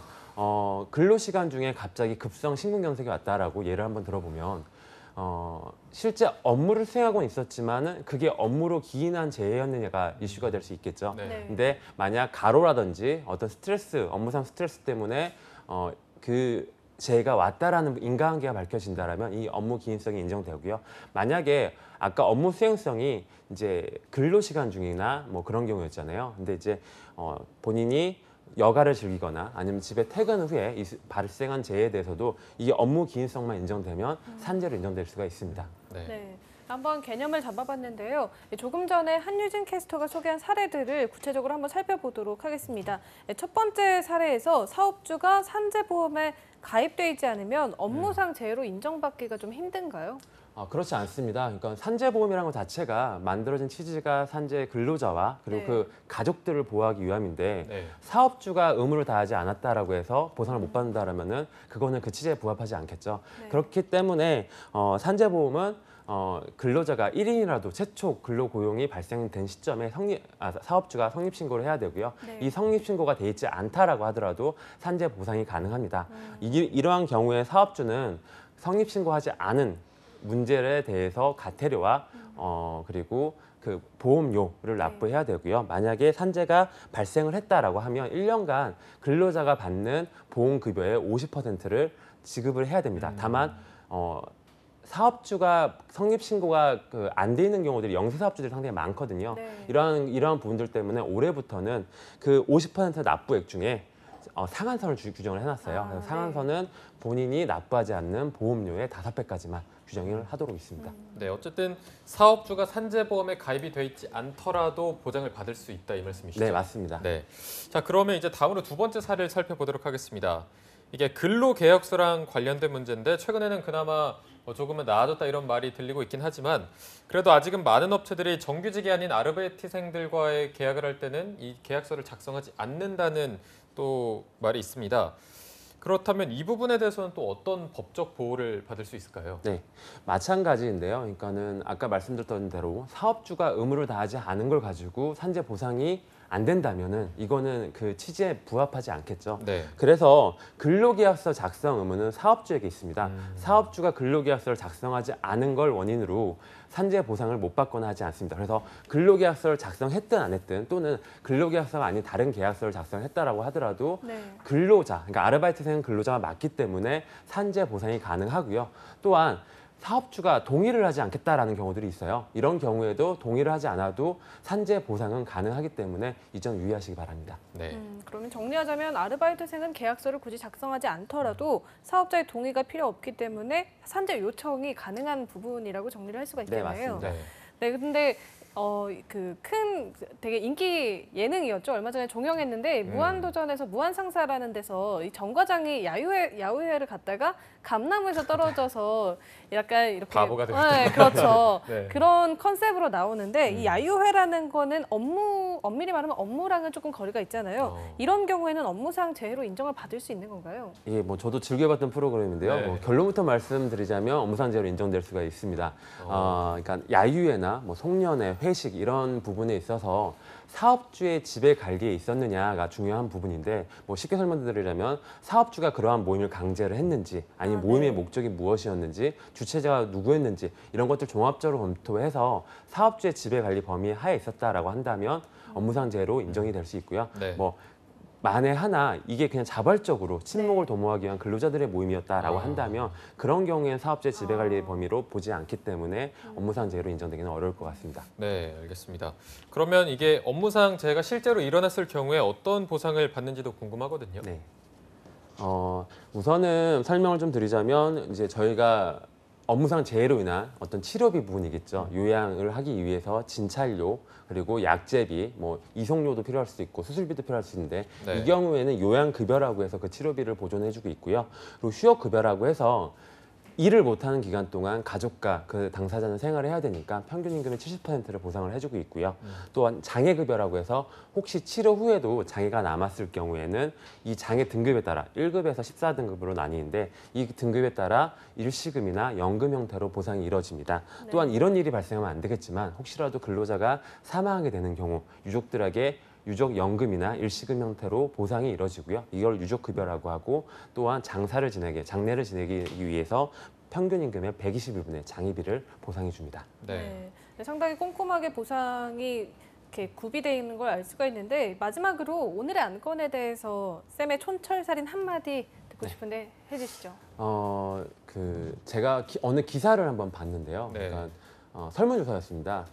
근로시간 중에 갑자기 급성 심근경색이 왔다라고 예를 한번 들어보면 실제 업무를 수행하고는 있었지만은 그게 업무로 기인한 재해였느냐가 이슈가 될 수 있겠죠. 네. 근데 만약 가로라든지 어떤 스트레스, 업무상 스트레스 때문에 그 재해가 왔다라는 인과관계가 밝혀진다라면 이 업무 기인성이 인정되고요. 만약에 아까 업무 수행성이 이제 근로시간 중이나 뭐 그런 경우였잖아요. 근데 이제 본인이 여가를 즐기거나 아니면 집에 퇴근 후에 발생한 재해에 대해서도 이 업무 기인성만 인정되면 산재로 인정될 수가 있습니다. 네. 네. 한번 개념을 잡아봤는데요. 조금 전에 한유진 캐스터가 소개한 사례들을 구체적으로 한번 살펴보도록 하겠습니다. 첫 번째 사례에서 사업주가 산재보험에 가입돼 있지 않으면 업무상 재해로 인정받기가 좀 힘든가요? 그렇지 않습니다. 그러니까 산재보험이라는 것 자체가 만들어진 취지가 산재 근로자와 그리고 네. 그 가족들을 보호하기 위함인데 네. 사업주가 의무를 다하지 않았다라고 해서 보상을 못 받는다라면은 그거는 그 취지에 부합하지 않겠죠. 네. 그렇기 때문에 산재보험은 근로자가 1인이라도 최초 근로고용이 발생된 시점에 사업주가 성립신고를 해야 되고요. 네. 이 성립신고가 돼 있지 않다라고 하더라도 산재 보상이 가능합니다. 이러한 경우에 사업주는 성립신고하지 않은 문제에 대해서 가태료와 그리고 그 보험료를 납부해야 되고요. 만약에 산재가 발생을 했다라고 하면 1년간 근로자가 받는 보험급여의 50%를 지급을 해야 됩니다. 다만 사업주가 성립신고가 안 돼 있는 경우들이 영세사업주들이 상당히 많거든요. 네. 이러한 부분들 때문에 올해부터는 그 50% 납부액 중에 상한선을 규정을 해놨어요. 그래서 상한선은 본인이 납부하지 않는 보험료의 5배까지만 규정을 하도록 있습니다. 네, 어쨌든 사업주가 산재보험에 가입이 돼 있지 않더라도 보장을 받을 수 있다 이 말씀이시죠? 네, 맞습니다. 네. 자, 그러면 이제 다음으로 두 번째 사례를 살펴보도록 하겠습니다. 이게 근로계약서랑 관련된 문제인데 최근에는 그나마 조금은 나아졌다 이런 말이 들리고 있긴 하지만 그래도 아직은 많은 업체들이 정규직이 아닌 아르바이트생들과의 계약을 할 때는 이 계약서를 작성하지 않는다는 또 말이 있습니다. 그렇다면 이 부분에 대해서는 또 어떤 법적 보호를 받을 수 있을까요? 네, 마찬가지인데요. 그러니까는 아까 말씀드렸던 대로 사업주가 의무를 다하지 않은 걸 가지고 산재 보상이 안 된다면은 이거는 그 취지에 부합하지 않겠죠. 네. 그래서 근로계약서 작성 의무는 사업주에게 있습니다. 사업주가 근로계약서를 작성하지 않은 걸 원인으로 산재 보상을 못 받거나 하지 않습니다. 그래서 근로계약서를 작성했든 안 했든 또는 근로계약서가 아닌 다른 계약서를 작성했다라고 하더라도 네. 근로자, 그러니까 아르바이트생 근로자가 맞기 때문에 산재 보상이 가능하고요. 또한 사업주가 동의를 하지 않겠다라는 경우들이 있어요. 이런 경우에도 동의를 하지 않아도 산재 보상은 가능하기 때문에 이 점 유의하시기 바랍니다. 네. 그러면 정리하자면 아르바이트생은 계약서를 굳이 작성하지 않더라도 사업자의 동의가 필요 없기 때문에 산재 요청이 가능한 부분이라고 정리를 할 수가 네, 있겠네요. 맞습니다. 네. 네, 근데 그 큰 되게 인기 예능이었죠. 얼마 전에 종영했는데 무한도전에서 무한상사라는 데서 이 정 과장이 야유회를 갔다가 감나무에서 떨어져서 약간 이렇게 바보가 되고 네, 그렇죠. 네. 그런 컨셉으로 나오는데 이 야유회라는 거는 엄밀히 말하면 업무랑은 조금 거리가 있잖아요. 이런 경우에는 업무상 재해로 인정을 받을 수 있는 건가요? 예, 뭐 저도 즐겨봤던 프로그램인데요. 네. 뭐 결론부터 말씀드리자면 업무상재해로 인정될 수가 있습니다. 그러니까 야유회나 뭐 송년회, 회식 이런 부분에 있어서 사업주의 지배 관리에 있었느냐가 중요한 부분인데 뭐 쉽게 설명드리자면 사업주가 그러한 모임을 강제를 했는지 아니면 모임의 목적이 무엇이었는지 주체자가 누구였는지 이런 것들 종합적으로 검토해서 사업주의 지배 관리 범위 하에 있었다라고 한다면 업무상 재해로 인정이 될 수 있고요. 네. 뭐 만에 하나 이게 그냥 자발적으로 친목을 도모하기 위한 근로자들의 모임이었다라고 한다면 그런 경우에는 사업주의 지배관리의 범위로 보지 않기 때문에 업무상 재해로 인정되기는 어려울 것 같습니다. 네, 알겠습니다. 그러면 이게 업무상 재해가 실제로 일어났을 경우에 어떤 보상을 받는지도 궁금하거든요. 네. 우선은 설명을 좀 드리자면 이제 저희가 업무상 재해로 인한 어떤 치료비 부분이겠죠. 요양을 하기 위해서 진찰료 그리고 약제비, 뭐 이송료도 필요할 수 있고 수술비도 필요할 수 있는데 네. 이 경우에는 요양급여라고 해서 그 치료비를 보존해주고 있고요. 그리고 휴업급여라고 해서 일을 못하는 기간 동안 가족과 그 당사자는 생활을 해야 되니까 평균 임금의 70%를 보상을 해주고 있고요. 또한 장애급여라고 해서 혹시 치료 후에도 장애가 남았을 경우에는 이 장애 등급에 따라 1급에서 14등급으로 나뉘는데 이 등급에 따라 일시금이나 연금 형태로 보상이 이뤄집니다. 또한 이런 일이 발생하면 안 되겠지만 혹시라도 근로자가 사망하게 되는 경우 유족들에게 유족연금이나 일시금 형태로 보상이 이뤄지고요. 이걸 유족급여라고 하고 또한 장내를 지내기 위해서 평균 임금의 121분의 장의비를 보상해 줍니다. 네. 네, 상당히 꼼꼼하게 보상이 이렇게 구비되어 있는 걸 알 수가 있는데 마지막으로 오늘의 안건에 대해서 쌤의 촌철살인 한마디 듣고 싶은데 해주시죠. 제가 어느 기사를 한번 봤는데요. 네. 그러니까 설문조사였습니다.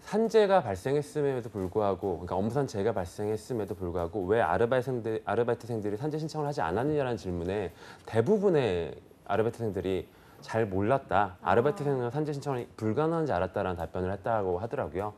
산재가 발생했음에도 불구하고, 그러니까 업무상 재해가 발생했음에도 불구하고 왜 아르바이트생들이 산재 신청을 하지 않았느냐라는 질문에 대부분의 아르바이트생들이 잘 몰랐다. 아르바이트생은 산재 신청이 불가능한지 알았다라는 답변을 했다고 하더라고요.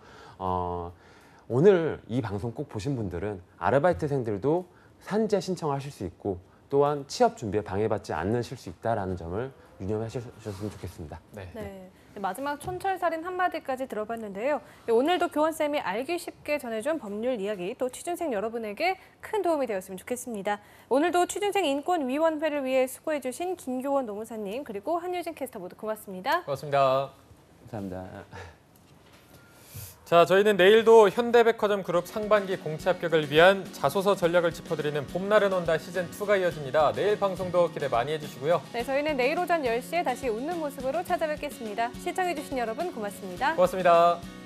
오늘 이 방송 꼭 보신 분들은 아르바이트생들도 산재 신청을 하실 수 있고 또한 취업 준비에 방해받지 않으실 수 있다는 점을 유념하셨으면 좋겠습니다. 네. 마지막 촌철살인 한마디까지 들어봤는데요. 오늘도 교원쌤이 알기 쉽게 전해준 법률 이야기 또 취준생 여러분에게 큰 도움이 되었으면 좋겠습니다. 오늘도 취준생 인권위원회를 위해 수고해주신 김교원 노무사님 그리고 한유진 캐스터 모두 고맙습니다. 고맙습니다. 감사합니다. 자, 저희는 내일도 현대백화점 그룹 상반기 공채 합격을 위한 자소서 전략을 짚어드리는 봄날은 온다 시즌2가 이어집니다. 내일 방송도 기대 많이 해주시고요. 네, 저희는 내일 오전 10시에 다시 웃는 모습으로 찾아뵙겠습니다. 시청해주신 여러분 고맙습니다. 고맙습니다.